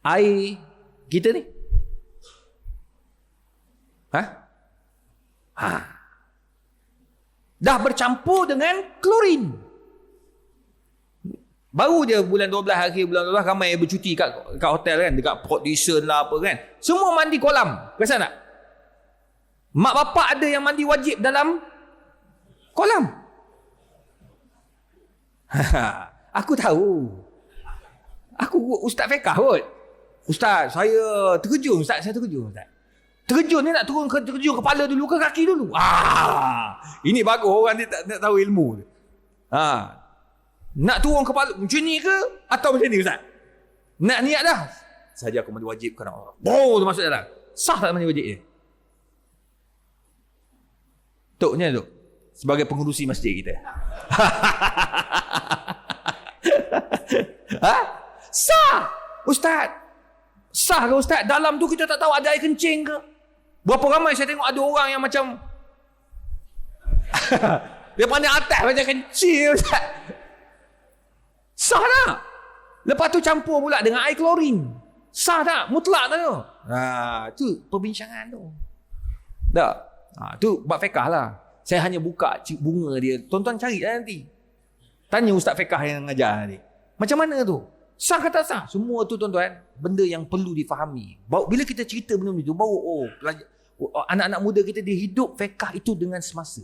Air kita ni, dah bercampur dengan klorin. Baru je bulan 12, akhir bulan 12 ramai bercuti kat hotel kan, dekat Port Dickson lah apa kan. Semua mandi kolam. Perasan tak? Mak bapak ada yang mandi wajib dalam kolam. Aku tahu. Aku ustaz fiqah kot. Ustaz, saya terkejut. Ustaz, saya terkejut. Ustaz. Terkejut ni nak terkejut kepala dulu ke kaki dulu? Ini bagus orang dia tak tahu ilmu. Nak turun kepala macam ni ke atau macam ni ustaz? Nak niat dah. Saja aku mandi wajib kerana Allah. Tu masuk dalam. Sah tak mandi wajib dia? Toknya tu. Sebagai pengurusi masjid kita. Sah. Ustaz. Sah ke ustaz? Dalam tu kita tak tahu ada air kencing ke? Berapa ramai saya tengok ada orang yang macam dia pandang atas macam kencing ustaz. Sah tak? Lepas tu campur pula dengan air klorin. Sah tak? Mutlak tak tu? Tu perbincangan tu. Tak? Tu bab fiqah lah. Saya hanya buka bunga dia. Tuan-tuan cari lah nanti. Tanya ustaz fiqah yang ngajar nanti. Macam mana tu? Sah ke tak sah? Semua tu tuan-tuan, benda yang perlu difahami. Bila kita cerita benda itu, baru anak-anak muda kita dia hidup fiqah itu dengan semasa.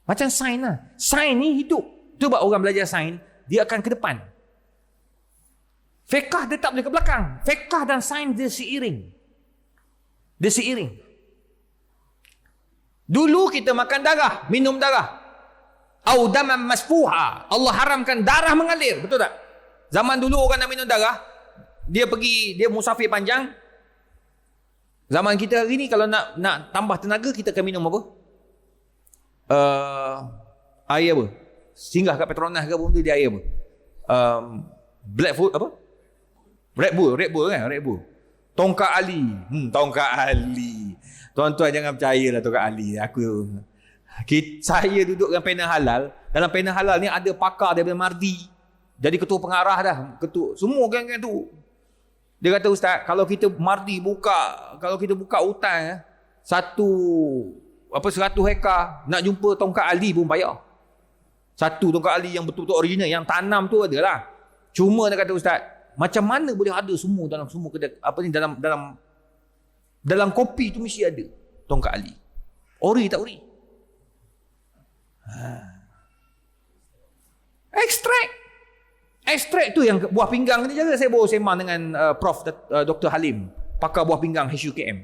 Macam sains lah. Sains ni hidup. Tu sebab orang belajar sains, dia akan ke depan. Fiqah dia tak boleh ke belakang. Fiqah dan sains dia seiring. Dia seiring. Dulu kita makan darah, minum darah. Au daman masfuha. Allah haramkan darah mengalir. Betul tak? Zaman dulu orang nak minum darah, dia musafir panjang. Zaman kita hari ni kalau nak tambah tenaga, kita akan minum apa? Air apa? Singgah kat Petronas ke apa, dia air apa? Black food apa? Red Bull kan? Red Bull. Tongkat Ali. Tongkat Ali. Tuan-tuan jangan percayalah Tongkat Ali. Saya duduk dengan panel halal. Dalam panel halal ni ada pakar daripada Mardi. Jadi ketua pengarah dah. Semua geng-geng tu. Dia kata, ustaz, kalau kita buka hutan 100 hektar, nak jumpa Tongkat Ali pun payah. Satu Tongkat Ali yang betul-betul original, yang tanam tu adalah. Cuma dia kata, ustaz, macam mana boleh ada semua dalam semua kedai, dalam kopi tu mesti ada Tongkat Ali. Ori tak ori? Ekstrak. Ekstrak tu yang buah pinggang ni jaga. Saya baru sembang dengan Prof. Dr. Halim, pakar buah pinggang HUKM.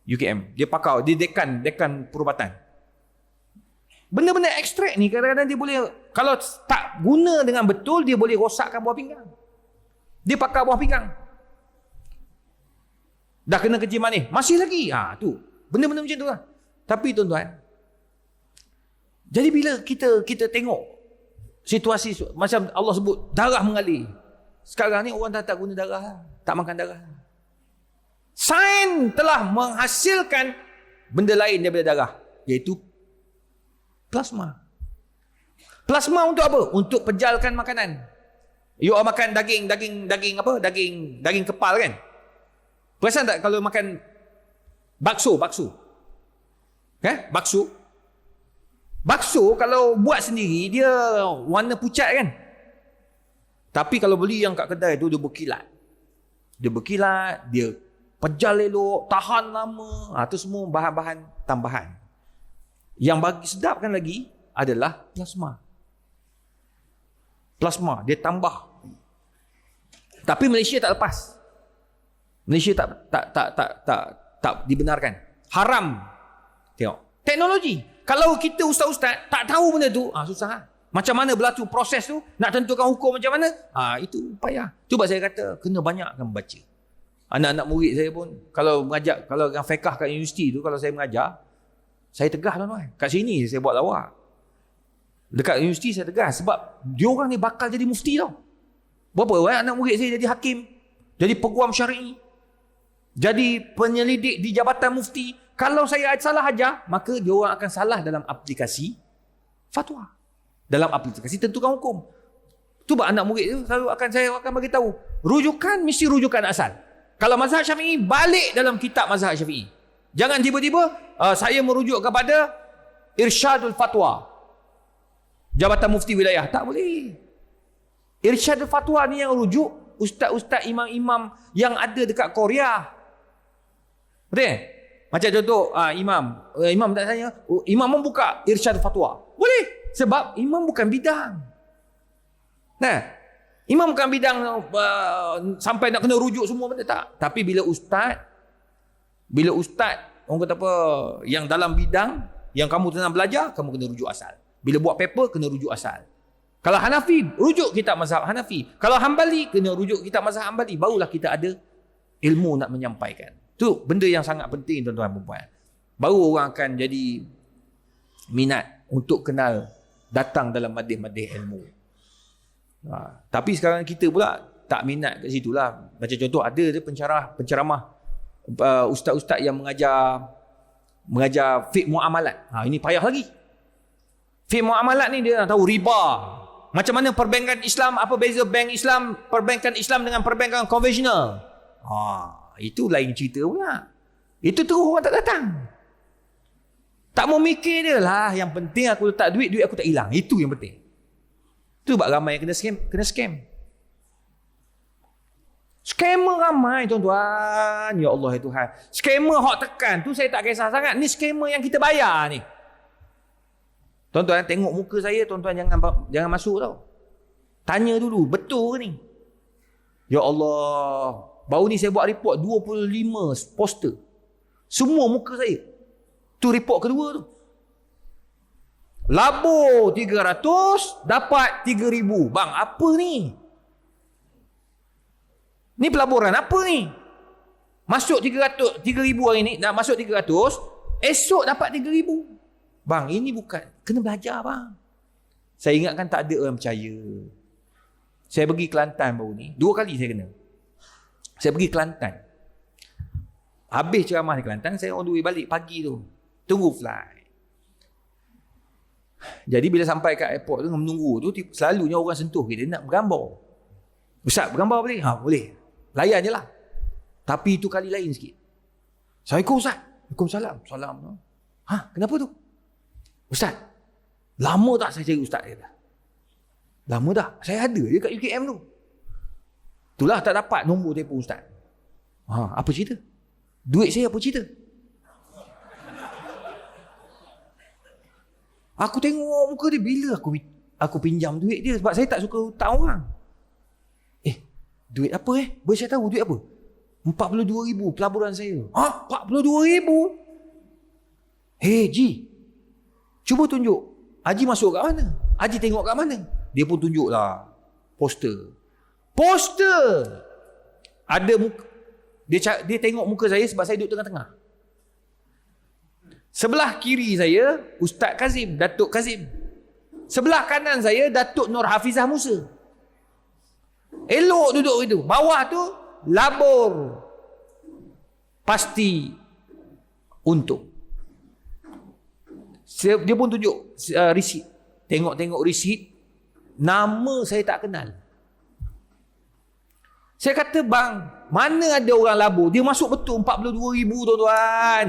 UKM. Dia pakar, dia dekan perubatan. Benda-benda ekstrak ni kadang-kadang dia boleh, kalau tak guna dengan betul, dia boleh rosakkan buah pinggang. Dia pakar buah pinggang. Dah kena kencing manis, masih lagi. Tu. Benda-benda macam tu lah. Tapi tuan-tuan, jadi bila kita tengok situasi macam Allah sebut darah mengalir. Sekarang ni orang dah tak guna darah, tak makan darah. Sains telah menghasilkan benda lain daripada darah, iaitu plasma. Plasma untuk apa? Untuk pejalkan makanan. You all makan daging apa? Daging kepal kan? Perasan tak kalau makan bakso? Bakso kalau buat sendiri dia warna pucat kan? Tapi kalau beli yang kat kedai tu dia berkilat. Dia pejal elok, tahan lama. Tu semua bahan-bahan tambahan. Yang bagi sedapkan lagi adalah plasma. Plasma dia tambah. Tapi Malaysia tak lepas. Malaysia tak dibenarkan. Haram. Tengok. Teknologi. Kalau kita ustaz-ustaz tak tahu benda tu, susah. Macam mana berlaku proses tu, nak tentukan hukum macam mana, itu payah. Cuba saya kata, kena banyakkan membaca. Anak-anak murid saya pun, kalau yang fiqh kat universiti tu, kalau saya mengajar, saya tegah tuan-tuan. Kat sini saya buat lawak. Dekat universiti saya tegah, sebab diorang ni bakal jadi mufti tau. Berapa anak murid saya jadi hakim, jadi peguam syar'i, jadi penyelidik di Jabatan Mufti. Kalau saya salah ajar, maka dia orang akan salah dalam aplikasi fatwa. Dalam aplikasi tentukan hukum. Tu anak murid tu saya akan bagi tahu. Rujukan mesti rujukan asal. Kalau mazhab Syafi'i, balik dalam kitab mazhab Syafi'i. Jangan tiba-tiba saya merujuk kepada Irsyadul Fatwa, Jabatan Mufti Wilayah. Tak boleh. Irsyadul Fatwa ni yang rujuk ustaz-ustaz, imam-imam yang ada dekat Korea. Betul? Macam contoh, imam tak tanya, imam membuka Irsyad Fatwa. Boleh. Sebab imam bukan bidang. Imam bukan bidang sampai nak kena rujuk semua benda, tak. Tapi bila ustaz, orang kata apa, yang dalam bidang, yang kamu tengah belajar, kamu kena rujuk asal. Bila buat paper, kena rujuk asal. Kalau Hanafi, rujuk kitab mazhab Hanafi. Kalau Hambali, kena rujuk kitab mazhab Hambali. Barulah kita ada ilmu nak menyampaikan. Tu benda yang sangat penting tuan-tuan dan puan. Baru orang akan jadi minat untuk kenal, datang dalam madih-madih ilmu. Tapi sekarang kita pula tak minat kat situ lah. Macam contoh ada penceramah ustaz-ustaz yang mengajar fiqh muamalat. Ini payah lagi. Fiqh muamalat ni dia nak tahu riba. Macam mana perbankan Islam, apa beza bank Islam, perbankan Islam dengan perbankan konvensional. Itu lain cerita pula. Itu terus orang tak datang. Tak mau mikir dia lah. Yang penting aku letak duit aku tak hilang. Itu yang penting. Itu sebab ramai yang kena scam. Scammer ramai tuan-tuan. Ya Allah ya Tuhan. Scammer hok tekan tu saya tak kisah sangat. Ni scammer yang kita bayar ni. Tuan-tuan tengok muka saya, tuan-tuan jangan masuk tau. Tanya dulu, betul ke ni? Ya Allah. Baru ni saya buat report 25 poster. Semua muka saya. Tu report kedua tu. Labur 300, dapat 3,000. Bang, apa ni? Ni pelaburan apa ni? Masuk 300, 3,000 hari ni, nak masuk 300, esok dapat 3,000. Bang, ini bukan. Kena belajar bang. Saya ingatkan tak ada orang percaya. Saya pergi Kelantan baru ni. 2 kali saya kena. Saya pergi Kelantan. Habis ceramah di Kelantan, saya on the way balik pagi tu. Tunggu flight. Jadi bila sampai kat airport tu, menunggu tu, selalunya orang sentuh kita nak bergambar. Ustaz, bergambar boleh? Boleh. Layan je lah. Tapi itu kali lain sikit. Assalamualaikum Ustaz. Waalaikumsalam. Salam. Kenapa tu? Ustaz, lama tak saya cari Ustaz? Lama dah. Saya ada je kat UKM tu. Itulah tak dapat nombor telefon Ustaz. Apa cerita? Duit saya apa cerita? Aku tengok muka dia, bila aku pinjam duit dia, sebab saya tak suka hutang orang. Duit apa Boleh saya tahu duit apa? 42,000 pelaburan saya. 42,000? Ji, cuba tunjuk. Haji masuk kat mana? Haji tengok kat mana? Dia pun tunjuklah poster. Ada muka. Dia tengok muka saya sebab saya duduk tengah-tengah. Sebelah kiri saya Ustaz Kazim, Datuk Kazim. Sebelah kanan saya Datuk Nur Hafizah Musa. Elok duduk itu. Bawah tu labur pasti untung. Dia pun tunjuk resit. Tengok resit. Nama saya tak kenal. Saya kata, bang, mana ada orang labur? Dia masuk betul 42,000 tuan-tuan.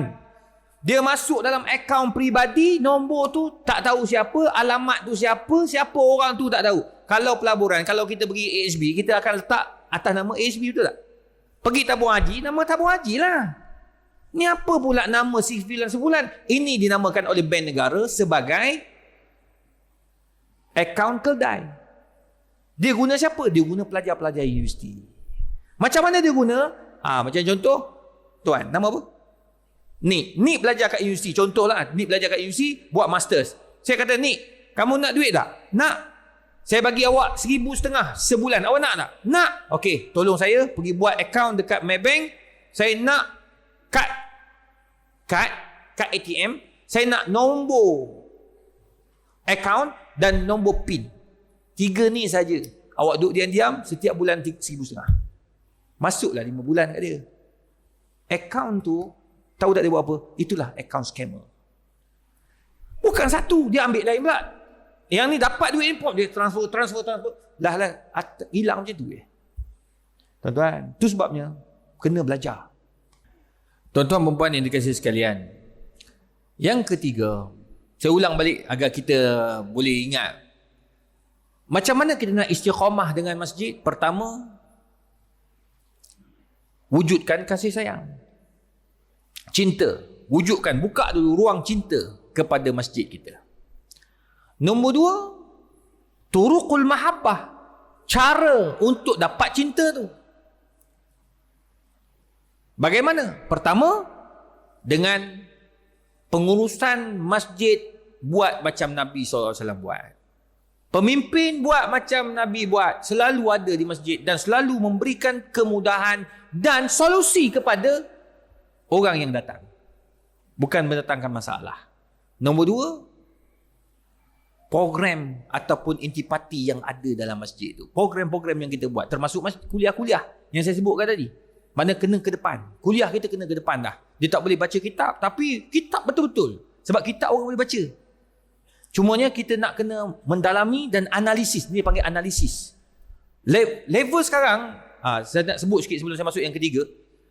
Dia masuk dalam akaun peribadi, nombor tu tak tahu siapa, alamat tu siapa orang tu tak tahu. Kalau pelaburan, kalau kita pergi AHB, kita akan letak atas nama AHB, betul tak? Pergi tabung haji, nama tabung haji lah. Ni apa pula nama sebulan sebulan? Ini dinamakan oleh bank negara sebagai akaun keldai. Dia guna siapa? Dia guna pelajar-pelajar universiti. Macam mana dia guna? Macam contoh, tuan, nama apa? Nik belajar kat universiti. Contohlah, Nik belajar kat universiti, buat masters. Saya kata, Nik, kamu nak duit tak? Nak. Saya bagi awak 1,500 sebulan. Awak nak tak? Nak. Okey, tolong saya pergi buat akaun dekat Maybank. Saya nak kad ATM. Saya nak nombor akaun dan nombor PIN. 3 ni saja. Awak duduk diam-diam, setiap bulan 1,500. Masuklah 5 bulan kat dia. Akaun tu, tahu tak dia buat apa? Itulah akaun scammer. Bukan satu, dia ambil lain pula. Yang ni dapat duit import, dia transfer. Lah, hilang macam tu. Tuan-tuan, tu sebabnya, kena belajar. Tuan-tuan perempuan yang dikasihi sekalian. Yang ketiga, saya ulang balik agar kita boleh ingat. Macam mana kita nak istiqamah dengan masjid? Pertama, wujudkan kasih sayang. Cinta. Wujudkan, buka dulu ruang cinta kepada masjid kita. Nombor 2, turuqul mahabbah. Cara untuk dapat cinta tu. Bagaimana? Pertama, dengan pengurusan masjid buat macam Nabi SAW buat. Pemimpin buat macam Nabi buat. Selalu ada di masjid dan selalu memberikan kemudahan dan solusi kepada orang yang datang. Bukan mendatangkan masalah. Nombor 2, program ataupun intipati yang ada dalam masjid itu. Program-program yang kita buat. Termasuk kuliah-kuliah yang saya sebutkan tadi. Mana kena ke depan. Kuliah kita kena ke depan dah. Dia tak boleh baca kitab. Tapi kitab betul-betul. Sebab kitab orang boleh baca. Cumanya kita nak kena mendalami dan analisis. Ini panggil analisis. Level sekarang, saya nak sebut sikit sebelum saya masuk yang ketiga.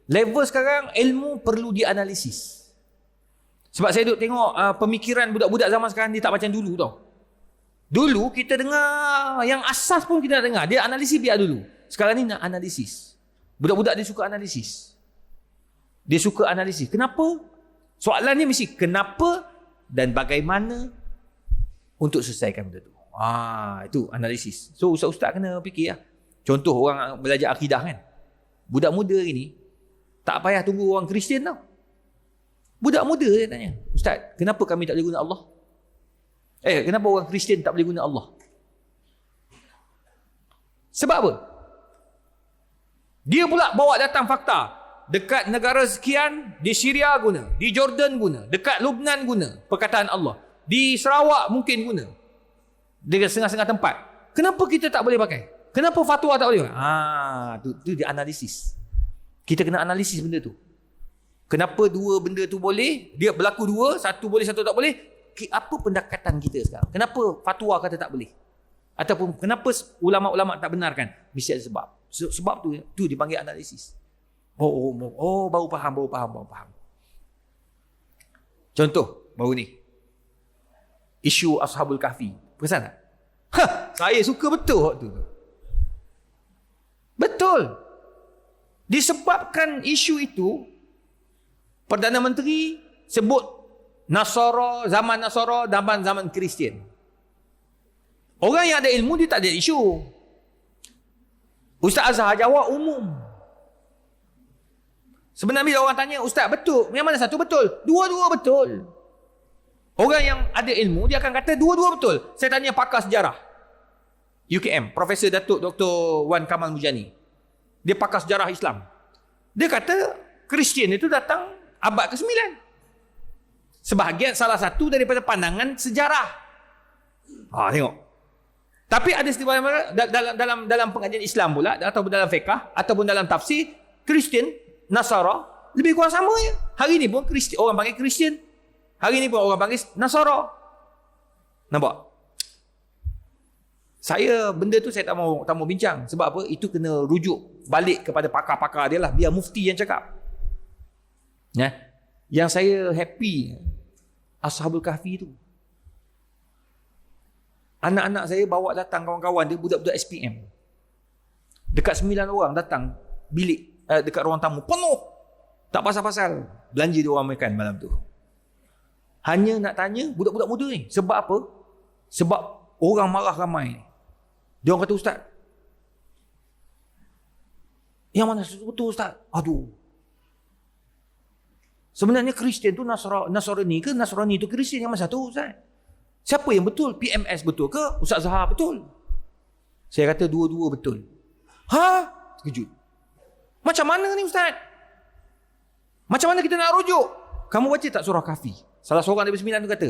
Level sekarang, ilmu perlu dianalisis. Sebab saya duduk tengok pemikiran budak-budak zaman sekarang, dia tak macam dulu tau. Dulu kita dengar, yang asas pun kita nak dengar. Dia analisis biar dulu. Sekarang ni nak analisis. Budak-budak dia suka analisis. Dia suka analisis. Kenapa? Soalan ni mesti kenapa dan bagaimana untuk selesaikan benda tu. Itu analisis. So ustaz-ustaz kena fikir lah. Contoh orang belajar akidah kan. Budak muda ini tak payah tunggu orang Kristian tau. Budak muda dia tanya, Ustaz, kenapa kami tak boleh guna Allah? Kenapa orang Kristian tak boleh guna Allah? Sebab apa? Dia pula bawa datang fakta. Dekat negara sekian, di Syria guna, di Jordan guna, dekat Lubnan guna perkataan Allah. Di Sarawak mungkin guna. Dekat setengah-setengah tempat. Kenapa kita tak boleh pakai? Kenapa fatwa tak boleh pakai? Tu dia analisis. Kita kena analisis benda tu. Kenapa dua benda tu boleh? Dia berlaku dua, satu boleh, satu tak boleh. Apa pendekatan kita sekarang? Kenapa fatwa kata tak boleh? Ataupun kenapa ulama-ulama tak benarkan? Mesti ada sebab. Sebab tu dipanggil analisis. Baru faham. Contoh baru ni. Isu Ashabul Kahfi. Perasan tak? Saya suka betul waktu tu. Betul. Disebabkan isu itu, Perdana Menteri sebut Nasara, zaman Kristian. Orang yang ada ilmu dia tak ada isu. Ustaz Azhar jawab umum. Sebenarnya bila orang tanya, Ustaz betul, yang mana satu betul? Dua-dua betul. Orang yang ada ilmu, dia akan kata dua-dua betul. Saya tanya pakar sejarah UKM, Profesor Datuk Dr. Wan Kamal Mujani. Dia pakar sejarah Islam. Dia kata Kristian itu datang abad ke-9. Sebahagian salah satu daripada pandangan sejarah. Tengok. Tapi ada dalam pengajian Islam pula, ataupun dalam fiqh, ataupun dalam tafsir, Kristian, Nasara lebih kurang sama je. Hari ni pun orang panggil Kristian, hari ni pun orang panggil Nasara. Nampak? Benda tu saya tak mau bincang. Sebab apa? Itu kena rujuk balik kepada pakar-pakar dia lah. Biar mufti yang cakap. Yang saya happy, Ashabul Kahfi tu. Anak-anak saya bawa datang kawan-kawan dia, budak-budak SPM. Dekat 9 orang datang bilik, dekat ruang tamu. Penuh. Tak pasal-pasal. Belanja dia orang makan malam tu. Hanya nak tanya budak-budak muda ni. Sebab apa? Sebab orang marah ramai. Dia orang kata, Ustaz, yang mana betul Ustaz? Aduh. Sebenarnya Kristian tu Nasrani ke? Nasrani tu Kristian, yang mana satu Ustaz? Siapa yang betul? PMS betul ke? Ustaz Zahar betul? Saya kata dua-dua betul. Terkejut. Macam mana ni Ustaz? Macam mana kita nak rujuk? Kamu baca tak surah Kahfi? Salah seorang daripada 9 tu kata,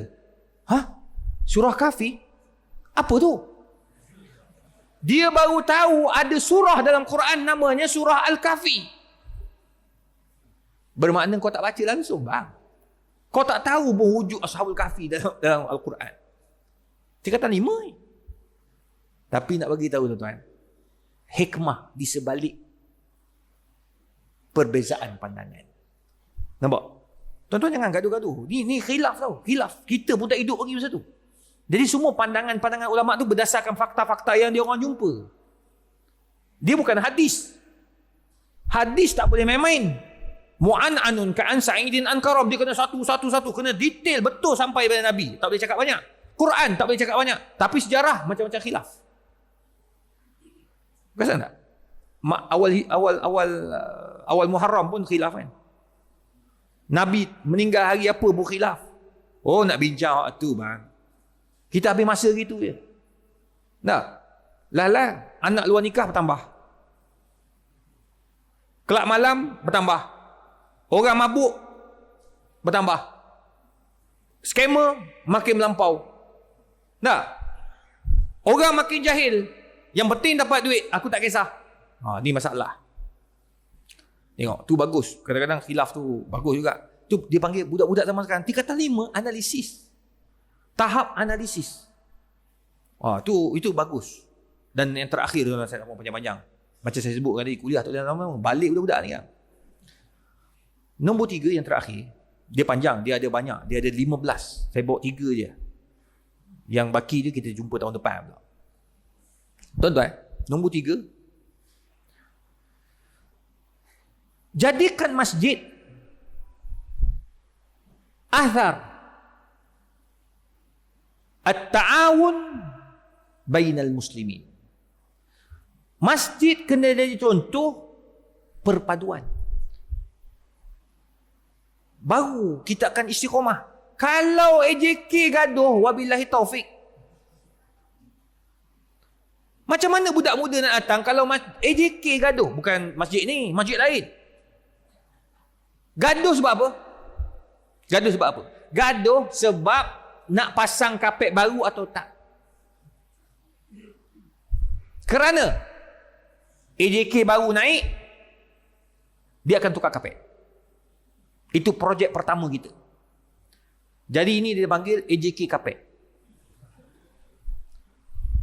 surah Kahfi? Apa tu? Dia baru tahu ada surah dalam Quran namanya surah Al-Kahfi. Bermakna kau tak baca langsung, bang. Kau tak tahu berwujud Ashabul Kahfi dalam Al-Quran. Tingkatan 5. Tapi nak bagi tahu tuan-tuan, hikmah di sebalik perbezaan pandangan. Nampak? Tuan-tuan jangan gaduh-gaduh. Ni khilaf tau. Khilaf. Kita pun tak hidup lagi masa tu. Jadi semua pandangan-pandangan ulama' tu berdasarkan fakta-fakta yang dia orang jumpa. Dia bukan hadis. Hadis tak boleh main-main. Mu'an'anun ka'an sa'idin an karam. Dia kena satu-satu. Kena detail betul sampai pada Nabi. Tak boleh cakap banyak. Quran tak boleh cakap banyak. Tapi sejarah macam-macam khilaf. Perasan tak? Awal Muharram pun khilaf kan. Nabi meninggal hari apa pun khilaf. Nak bincang tu bang. Kita habis masa gitu je. Tak? Lah, anak luar nikah bertambah. Kelab malam bertambah. Orang mabuk bertambah. Skamer makin melampau. Tak? Orang makin jahil. Yang penting dapat duit, aku tak kisah. Ni masalah. Tengok, tu bagus. Kadang-kadang khilaf tu bagus juga. Tu dia panggil budak-budak zaman sekarang. Tingkatan 5, analisis. Tahap analisis. Itu bagus. Dan yang terakhir, saya tak mau panjang-panjang. Macam saya sebut tadi, kuliah tak boleh lama, balik budak-budak ni kan. Nombor 3 yang terakhir, dia panjang, dia ada banyak. Dia ada 15. Saya bawa 3 je. Yang baki je kita jumpa tahun depan pula. Tuan-tuan, nombor 3. Jadikan masjid athar at-ta'awun bainal muslimin. Masjid kena jadi contoh perpaduan. Baru kita akan istiqamah. Kalau AJK gaduh, wabillahi taufik. Macam mana budak muda nak datang kalau AJK gaduh? Bukan masjid ni, masjid lain. Gaduh sebab apa? Gaduh sebab nak pasang kapet baru atau tak. Kerana AJK baru naik, dia akan tukar kapet. Itu projek pertama kita. Jadi ini dia panggil AJK kapet.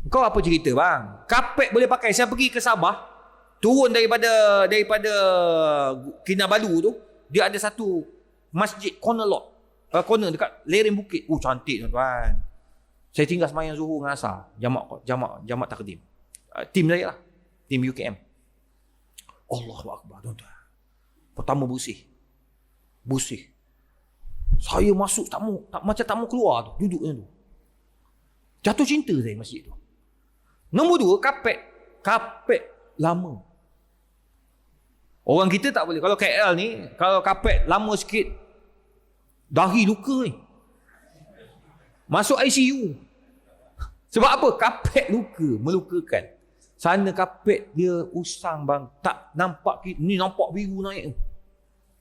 Kau apa cerita bang? Kapet boleh pakai. Saya pergi ke Sabah, turun daripada Kinabalu tu, dia ada satu masjid corner lot. Corner dekat lereng bukit. Cantik tuan-tuan. Saya tinggal sembahyang Zuhur dengan Asar. Jamak takdim. Tim saya lah. Tim UKM. Allahu Akbar tuan-tuan. Pertama bersih. Saya masuk macam tak mau keluar tu. Duduknya tu. Jatuh cinta saya masjid tu. Nombor 2, kapet. lama. Orang kita tak boleh. Kalau KL ni, kalau kapet lama sikit, dahi luka ni. Masuk ICU. Sebab apa? Kapet luka, melukakan. Sana kapet dia usang bang. Tak nampak, ni nampak biru naik.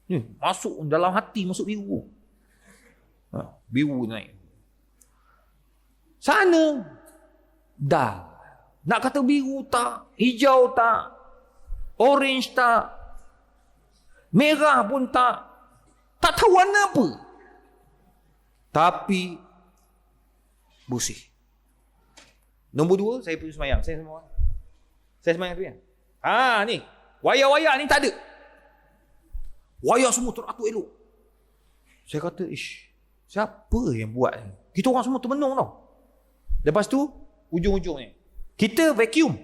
Ni masuk dalam hati, masuk biru. Biru naik. Sana, dah. Nak kata biru tak, hijau tak, orange tak, merah pun tak. Tak tahu warna apa. Tapi bersih. Nombor 2, saya pergi semayang. Saya semayang tu kan. Ni. Wayar-wayar ni tak ada. Wayar semua teratur elok. Saya kata, siapa yang buat ni? Kita orang semua termenung tau. Lepas tu, ujung-ujungnya. Kita vacuum.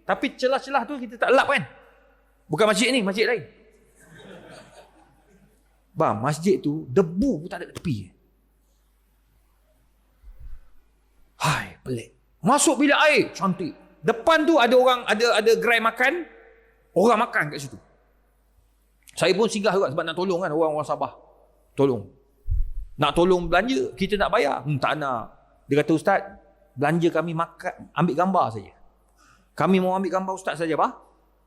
Tapi celah-celah tu kita tak lap kan. Bukan masjid ni, masjid lain. Bang, masjid tu, debu pun tak ada tepi. Hai, pelik. Masuk bilik air, cantik. Depan tu ada orang, ada gerai makan. Orang makan kat situ. Saya pun singgah juga sebab nak tolong kan orang-orang Sabah. Tolong. Nak tolong belanja, kita nak bayar. Tak nak. Dia kata, Ustaz, belanja kami makan, ambil gambar saja. Kami mau ambil gambar Ustaz saja, bah.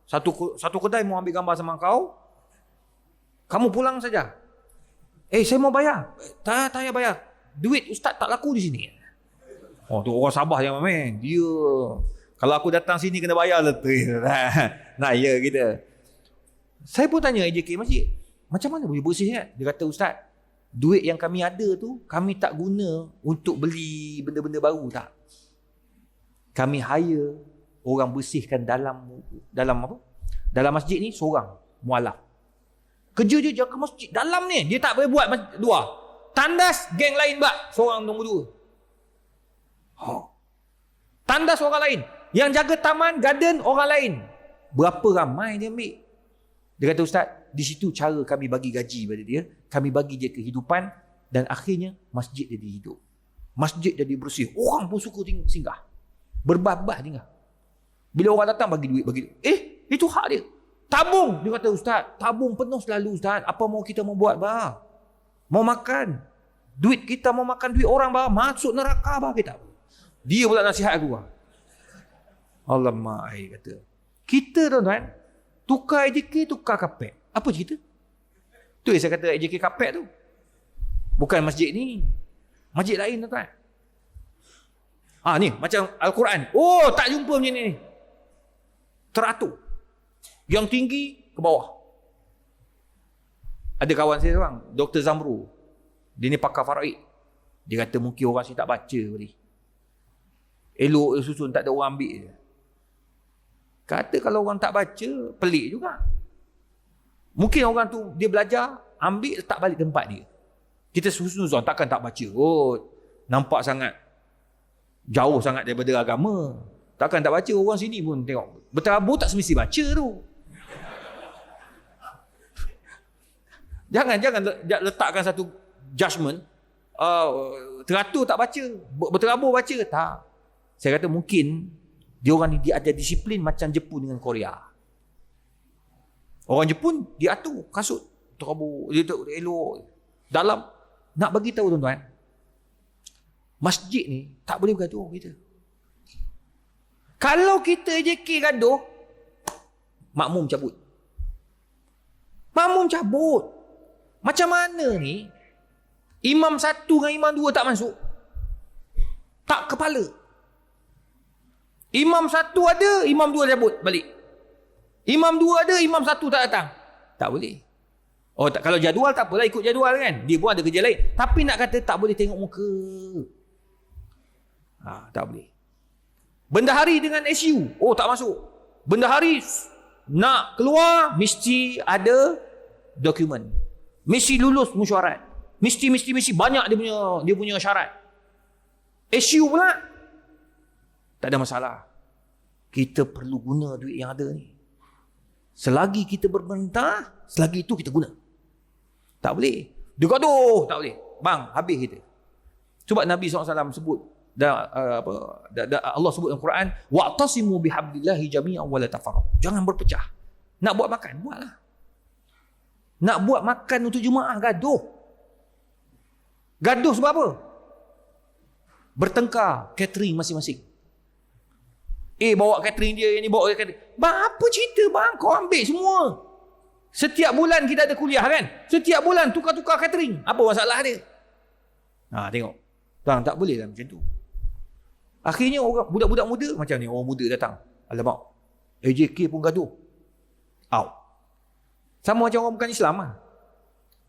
Satu kedai mau ambil gambar sama kau. Kamu pulang saja. Saya mau bayar. Tak payah bayar. Duit Ustaz tak laku di sini. Tu orang Sabah yang main. Dia, kalau aku datang sini kena bayar lah tu. Nah, ya kita. Saya pun tanya AJK masjid, macam mana boleh bersih kan? Dia kata, Ustaz, duit yang kami ada tu, kami tak guna untuk beli benda-benda baru tak. Kami hire orang bersihkan dalam apa? Dalam masjid ni seorang, mualaf. Kerja dia jaga masjid dalam ni. Dia tak boleh buat luar. Tandas geng lain bak, seorang nombor 2. Tandas orang lain. Yang jaga taman, garden orang lain. Berapa ramai dia ambil? Dia kata, Ustaz, di situ cara kami bagi gaji pada dia. Kami bagi dia kehidupan. Dan akhirnya, masjid jadi hidup. Masjid jadi bersih. Orang pun suka singgah. Berbah-bah tinggal. Bila orang datang, bagi duit. Itu hak dia. Tabung. Dia kata, Ustaz, tabung penuh selalu, Ustaz. Apa mau kita mau buat, bah? Mau makan. Duit kita mau makan duit orang, bah. Masuk neraka, bah, kita. Dia pula nasihat aku, bah. Alamak, kata. Kita, tuan-tuan, tukar AJK, tukar kapet. Apa cerita? Tu yang saya kata AJK kapet tu. Bukan masjid ni. Masjid lain, tuan-tuan. Ni, macam Al-Quran. Tak jumpa macam ni. Teratur. Yang tinggi, ke bawah. Ada kawan saya seorang, Dr. Zamru. Dia ni pakar faraid. Dia kata mungkin orang sini tak baca tadi. Elok susun, tak ada orang ambil je. Kata kalau orang tak baca, pelik juga. Mungkin orang tu, dia belajar, ambil, letak balik tempat dia. Kita susun, takkan tak baca. Nampak sangat, jauh sangat daripada agama. Takkan tak baca, orang sini pun tengok. Berterabur tak semesti baca tu. Jangan letakkan satu judgement. Teratur tak baca, berterabur baca. Tak. Saya kata mungkin dia orang ni dia ada disiplin macam Jepun dengan Korea. Orang Jepun dia atur kasut terabur, dia elok. Dalam nak bagi tahu tuan-tuan, masjid ni tak boleh bergaduh kita. Kalau kita AJK gaduh, makmum cabut. Makmum cabut. Macam mana ni? Imam 1 dengan imam 2 tak masuk. Tak kepala. Imam 1 ada, imam 2 cabut balik. Imam 2 ada, imam 1 tak datang. Tak boleh. Kalau jadual tak apalah, ikut jadual kan. Dia pun ada kerja lain. Tapi nak kata tak boleh tengok muka. Tak boleh. Bendahari dengan SU. Tak masuk. Bendahari nak keluar, mesti ada dokumen. Mesti lulus mesyuarat. Mesti banyak dia punya syarat. SU pula tak ada masalah. Kita perlu guna duit yang ada ni. Selagi kita berbentar, selagi itu kita guna. Tak boleh. Dia gaduh, tak boleh. Bang, habis kita. Sebab Nabi SAW sebut Allah sebut dalam Quran, wa'tasimu bihablillahi jami'an wa la tafarraqu. Jangan berpecah. Nak buat makan, buatlah. Nak buat makan untuk jemaah, gaduh. Gaduh sebab apa? Bertengkar catering masing-masing. Bawa catering dia, yang ni bawa catering. Bang, apa cerita bang? Kau ambil semua. Setiap bulan kita ada kuliah kan? Setiap bulan tukar-tukar catering. Apa masalah dia? Tengok. Bang, tak boleh lah macam tu. Akhirnya orang budak-budak muda macam ni, orang muda datang. Alamak. AJK pun gaduh. Out. Sama macam orang bukan Islam lah.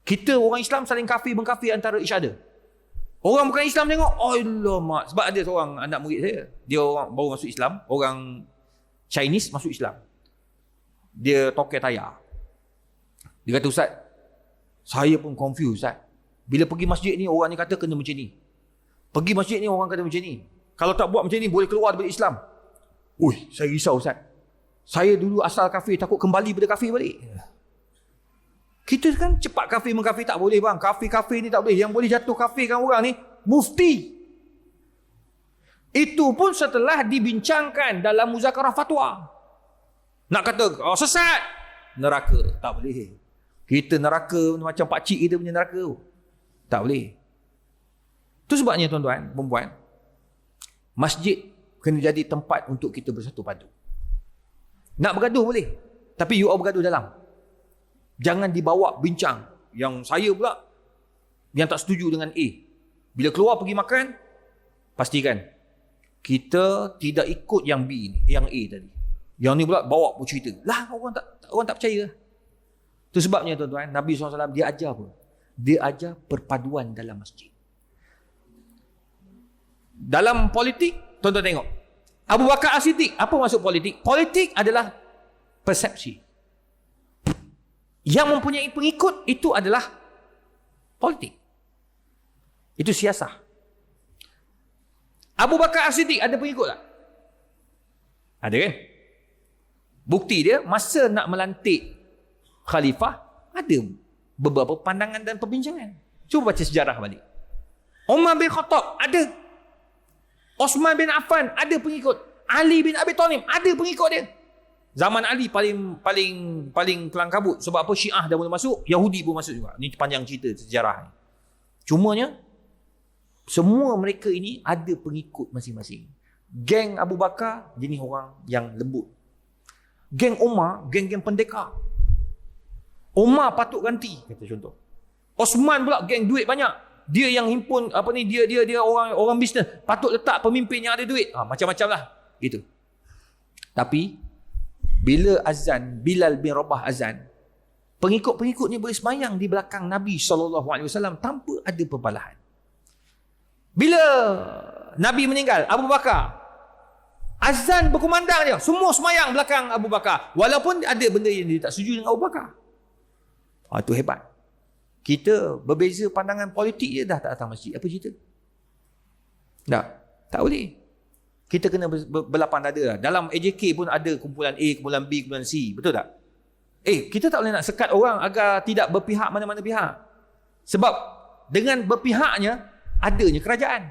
Kita orang Islam saling kafir-mengkafir antara each other. Orang bukan Islam tengok, alamak. Sebab ada seorang anak murid saya, dia orang baru masuk Islam, orang Chinese masuk Islam. Dia tokai tayar. Dia kata, Ustaz, saya pun confused Ustaz. Bila pergi masjid ni, orang ni kata kena macam ni. Pergi masjid ni, orang kata macam ni. Kalau tak buat macam ni, boleh keluar daripada Islam. Saya risau Ustaz. Saya dulu asal kafir, takut kembali pada kafir balik. Kita kan cepat kafir mengkafir, tak boleh bang. Kafir-kafir ni tak boleh. Yang boleh jatuh kafirkan orang ni, mufti. Itu pun setelah dibincangkan dalam muzakarah fatwa. Nak kata, sesat. Neraka. Tak boleh. Kita neraka macam pakcik kita punya neraka. Tak boleh. Itu sebabnya tuan-tuan, perempuan, masjid kena jadi tempat untuk kita bersatu padu. Nak bergaduh boleh. Tapi you all bergaduh dalam. Jangan dibawa bincang. Yang saya pula, yang tak setuju dengan A. Bila keluar pergi makan, pastikan kita tidak ikut yang B ni, yang A tadi. Yang ni pula bawa bercerita. Lah, orang tak percaya. Itu sebabnya tuan-tuan, Nabi SAW dia ajar apa? Dia ajar perpaduan dalam masjid. Dalam politik, tuan-tuan tengok. Abu Bakar As-Siddiq, apa maksud politik? Politik adalah persepsi. Yang mempunyai pengikut, itu adalah politik. Itu siasah. Abu Bakar As-Siddiq ada pengikut tak? Ada kan? Bukti dia, masa nak melantik khalifah, ada beberapa pandangan dan perbincangan. Cuba baca sejarah balik. Umar bin Khattab, ada. Osman bin Affan, ada pengikut. Ali bin Abi Thalib, ada pengikut dia. Zaman Ali paling kelang kabut. Sebab apa? Syiah dah mula masuk, Yahudi pun masuk juga. Ini panjang cerita sejarah ni. Cumanya, semua mereka ini ada pengikut masing-masing. Geng Abu Bakar, jenis orang yang lembut. Geng Umar, geng-geng pendekar. Umar patut ganti, kata contoh. Osman pula geng duit banyak. Dia yang himpun dia orang bisnes, patut letak pemimpin yang ada duit. Macam-macam lah gitu. Tapi bila azan, Bilal bin Rabah azan, pengikut-pengikut ni boleh semayang di belakang Nabi SAW tanpa ada perbalahan. Bila Nabi meninggal, Abu Bakar azan berkumandang dia, semua semayang belakang Abu Bakar, walaupun ada benda yang dia tak setuju dengan Abu Bakar. Itu hebat. Kita berbeza pandangan politik je dah tak datang masjid. Apa cerita? Tak boleh. Kita kena berlapang dada lah. Dalam AJK pun ada kumpulan A, kumpulan B, kumpulan C. Betul tak? Kita tak boleh nak sekat orang agar tidak berpihak mana-mana pihak. Sebab dengan berpihaknya, adanya kerajaan.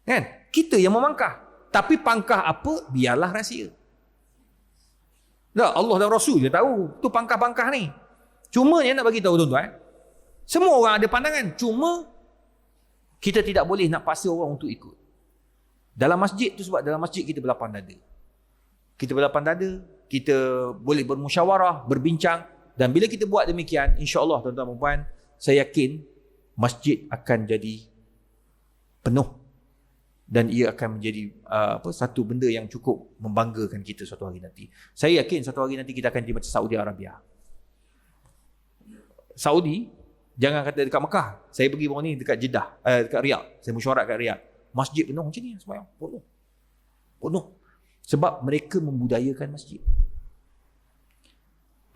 Kan? Kita yang memangkah. Tapi pangkah apa? Biarlah rahsia. Allah dan Rasul dia tahu. Tu pangkah-pangkah ni. Cuma yang nak bagi tahu tuan-tuan, semua orang ada pandangan. Cuma kita tidak boleh nak paksa orang untuk ikut. Dalam masjid tu, sebab dalam masjid kita berlapang dada. Kita berlapang dada, kita boleh bermusyawarah, berbincang, dan bila kita buat demikian, insya-Allah tuan-tuan dan puan, saya yakin masjid akan jadi penuh dan ia akan menjadi satu benda yang cukup membanggakan kita suatu hari nanti. Saya yakin satu hari nanti kita akan jadi macam Saudi Arabia. Saudi, jangan kata dekat Mekah. Saya pergi baru ni dekat Jeddah, dekat Riyadh. Saya mesyuarat kat Riyadh. Masjid penuh macam ni sembahyang. Penuh. Sebab mereka membudayakan masjid.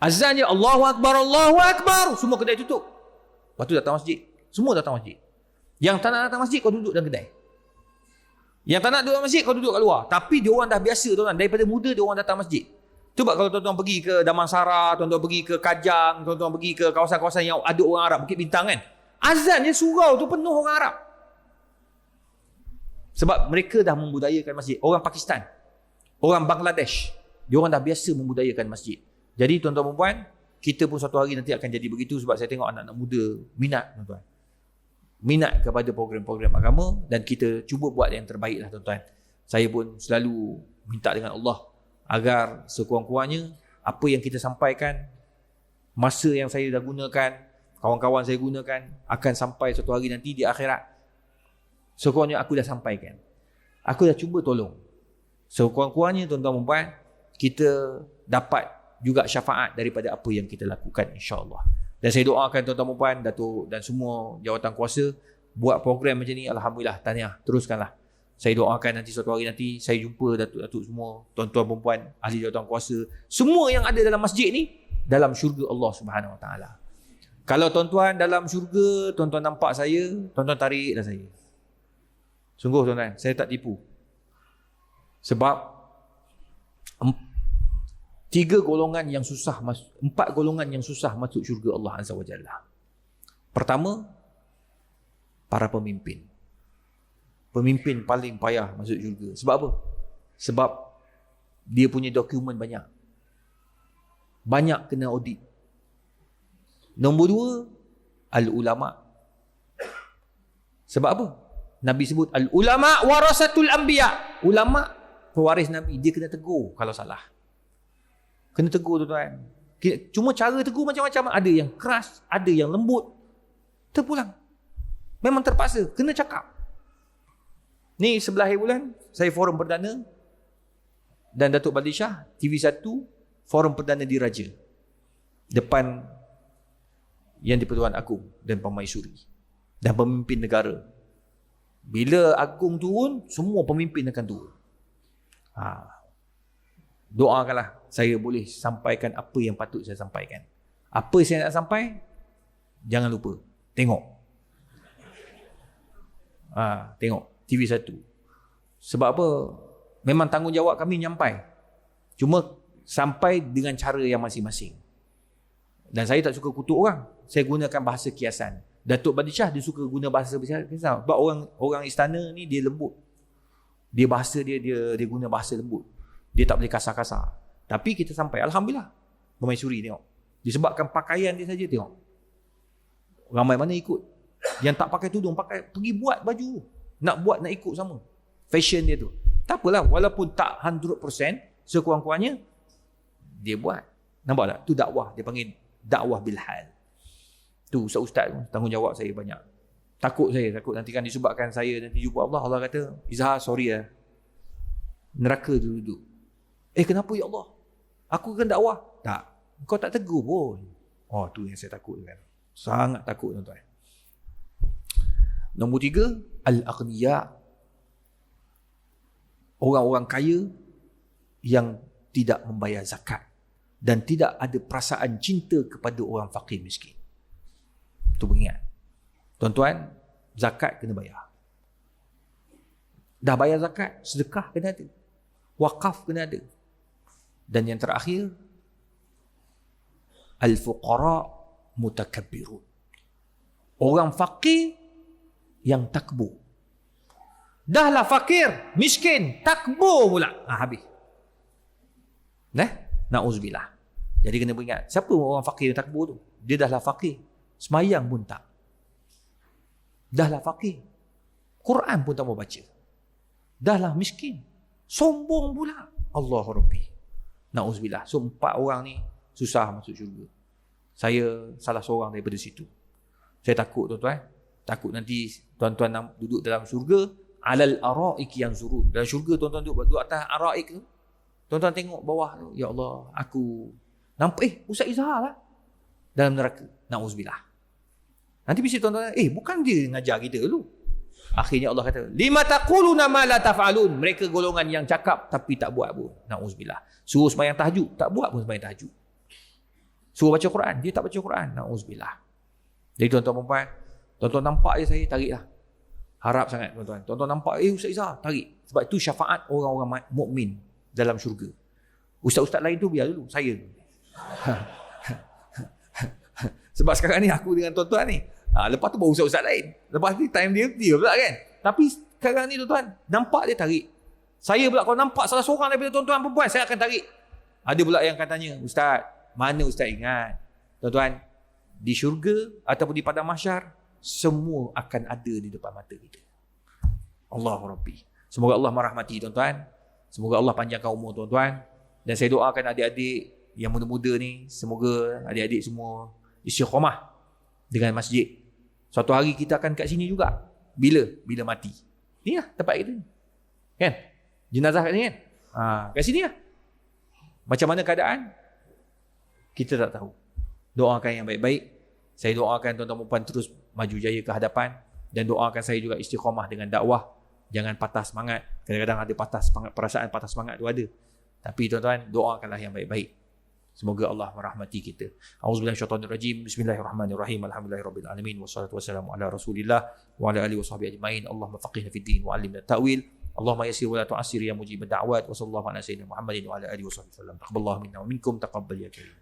Azan je, Allahu Akbar, Allahu Akbar. Semua kedai tutup. Lepas tu datang masjid. Semua datang masjid. Yang tak nak datang masjid, kau duduk dalam kedai. Yang tak nak duduk dalam masjid, kau duduk kat luar. Tapi dia orang dah biasa tuan-tuan. Daripada muda dia orang datang masjid. Cuba kalau tuan-tuan pergi ke Damansara, tuan-tuan pergi ke Kajang, tuan-tuan pergi ke kawasan-kawasan yang ada orang Arab, Bukit Bintang kan. Azan je surau tu penuh orang Arab. Sebab mereka dah membudayakan masjid. Orang Pakistan, orang Bangladesh, dia orang dah biasa membudayakan masjid. Jadi tuan-tuan dan puan, kita pun suatu hari nanti akan jadi begitu, sebab saya tengok anak-anak muda minat, tuan-tuan. Minat kepada program-program agama, dan kita cuba buat yang terbaik lah, tuan-tuan. Saya pun selalu minta dengan Allah agar sekurang-kurangnya apa yang kita sampaikan, masa yang saya dah gunakan, kawan-kawan saya gunakan, akan sampai suatu hari nanti di akhirat. Sekurang-kurangnya aku dah sampaikan. Aku dah cuba tolong. Sekurang-kurangnya tuan-tuan dan puan, kita dapat juga syafaat daripada apa yang kita lakukan, insya-Allah. Dan saya doakan tuan-tuan dan puan, Datuk dan semua jawatan kuasa buat program macam ni, alhamdulillah, tahniah, teruskanlah. Saya doakan nanti suatu hari nanti saya jumpa datuk-datuk semua, tuan-tuan dan puan, ahli jawatan kuasa, semua yang ada dalam masjid ni dalam syurga Allah Subhanahu Wa Taala. Kalau tuan-tuan dalam syurga, tuan-tuan nampak saya, tuan-tuan tariklah saya. Sungguh tuan-tuan, saya tak tipu. Sebab 4 golongan yang susah masuk syurga Allah Azza wa Jalla. Pertama, para pemimpin. Pemimpin paling payah masuk syurga. Sebab apa? Sebab dia punya dokumen banyak. Banyak kena audit. Nombor 2, al-ulama. Sebab apa? Nabi sebut al-ulama warasatul anbiya. Ulama pewaris Nabi, dia kena tegur kalau salah. Kena tegur tuan-tuan. Cuma cara tegur macam-macam, ada yang keras, ada yang lembut. Terpulang. Memang terpaksa kena cakap. Ni sebelah akhir bulan saya forum perdana dan Datuk Badli Shah TV1 forum perdana di Raja. Depan Yang di-Pertuan Agong dan Permaisuri dan pemimpin negara. Bila Agung turun, semua pemimpin akan turun. Doakanlah saya boleh sampaikan apa yang patut saya sampaikan. Apa saya nak sampai, jangan lupa tengok. Tengok TV1. Sebab apa? Memang tanggungjawab kami nyampai. Cuma sampai dengan cara yang masing-masing. Dan saya tak suka kutuk orang. Saya gunakan bahasa kiasan. Datuk Badli Shah dia suka guna bahasa kiasan. Sebab orang istana ni dia lembut. Dia bahasa dia guna bahasa lembut. Dia tak boleh kasar-kasar. Tapi kita sampai. Alhamdulillah. Permaisuri tengok. Disebabkan pakaian dia saja tengok. Ramai mana ikut. Yang tak pakai tudung, pergi buat baju. Nak buat, nak ikut sama. Fashion dia tu. Tak apalah. Walaupun tak 100%, sekurang-kurangnya, dia buat. Nampak tak? Tu dakwah. Dia panggil dakwah bilhal. Tu ustaz-ustaz tu, tanggungjawab saya banyak. Takut nanti kan disebabkan saya nanti jumpa Allah. Allah kata, Izhar, sorry lah. Neraka tu duduk. Kenapa ya Allah? Aku kan dakwah. Tak. Kau tak tegur pun. Oh, tu yang saya takut kan. Sangat takut tuan-tuan. Nombor 3, al-aghniya. Orang-orang kaya yang tidak membayar zakat dan tidak ada perasaan cinta kepada orang fakir miskin. Tu ingat. Tuan-tuan, zakat kena bayar. Dah bayar zakat, sedekah kena ada. Wakaf kena ada. Dan yang terakhir, al-fuqara mutakabbirun. Orang fakir yang takbur. Dahlah fakir, miskin, takbur pula. Habis. Na'uzubillah. Jadi kena ingat, siapa orang fakir yang takbur tu? Dia dahlah fakir. Semayang pun tak. Dahlah fakir. Quran pun tak mau baca. Dahlah miskin. Sombong pula. Allahu Rabbi. Na'uzubillah. So 4 orang ni susah masuk syurga. Saya salah seorang daripada situ. Saya takut tuan-tuan. Takut nanti tuan-tuan duduk dalam syurga. Alal ara'ik yang zurun. Dalam syurga tuan-tuan duduk atas ara'ik tu. Tuan-tuan tengok bawah tu. Ya Allah, aku nampak Ustaz Izhar lah. Dalam neraka. Na'uzubillah. Nanti bisa tuan-tuan, bukan dia ngajar kita dulu. Akhirnya Allah kata, lima taquluna ma la taf'alun. Mereka golongan yang cakap tapi tak buat pun. Na'uzubillah. Suruh sembahyang tahajud, tak buat pun sembahyang tahajud. Suruh baca Quran, dia tak baca Quran. Na'uzubillah. Jadi tuan-tuan, tuan-tuan nampak je saya, tariklah. Harap sangat tuan-tuan. Tuan-tuan nampak, Ustaz Izhar, tarik. Sebab itu syafaat orang-orang mukmin dalam syurga. Ustaz-ustaz lain tu biar dulu, saya. Sebab sekarang ni aku dengan tuan-tuan ni. Lepas tu baru ustaz-ustaz lain. Lepas ni time dia pula kan. Tapi Sekarang ni tuan-tuan, nampak dia tarik. Saya pula kalau nampak salah seorang daripada tuan-tuan perempuan, saya akan tarik. Ada pula yang katanya, Ustaz, mana Ustaz ingat? Tuan-tuan, di syurga ataupun di padang mahsyar, semua akan ada di depan mata kita. Allahu Rabbi. Semoga Allah merahmati tuan-tuan. Semoga Allah panjangkan umur tuan-tuan. Dan saya doakan adik-adik yang muda-muda ni, semoga adik-adik semua istiqamah dengan masjid. Suatu hari kita akan kat sini juga. Bila mati. Ni lah tempat kita ni. Kan? Jenazah kat sini kan? Kat sini lah. Macam mana keadaan? Kita tak tahu. Doakan yang baik-baik. Saya doakan tuan-tuan perempuan terus maju jaya ke hadapan. Dan doakan saya juga istiqamah dengan dakwah. Jangan patah semangat. Kadang-kadang ada patah semangat, perasaan patah semangat tu ada. Tapi tuan-tuan, doakanlah yang baik-baik. Semoga Allah merahmati kita. Auzubillahiminasyaitonirrajim. Bismillahirrahmanirrahim. Alhamdulillahirabbil alamin wassalatu wassalamu ala Rasulillah wa ala alihi washabbihi ajmain. Allahumma faqihna fid din wa 'allimna ta'wil. Allahumma yassir wa la tu'assir ya mujibad da'wat. Wa sallallahu ala sayyidina Muhammadin wa ala alihi washabbihi wasallam. Taqabbalallahu minna wa minkum taqabbal ya karim.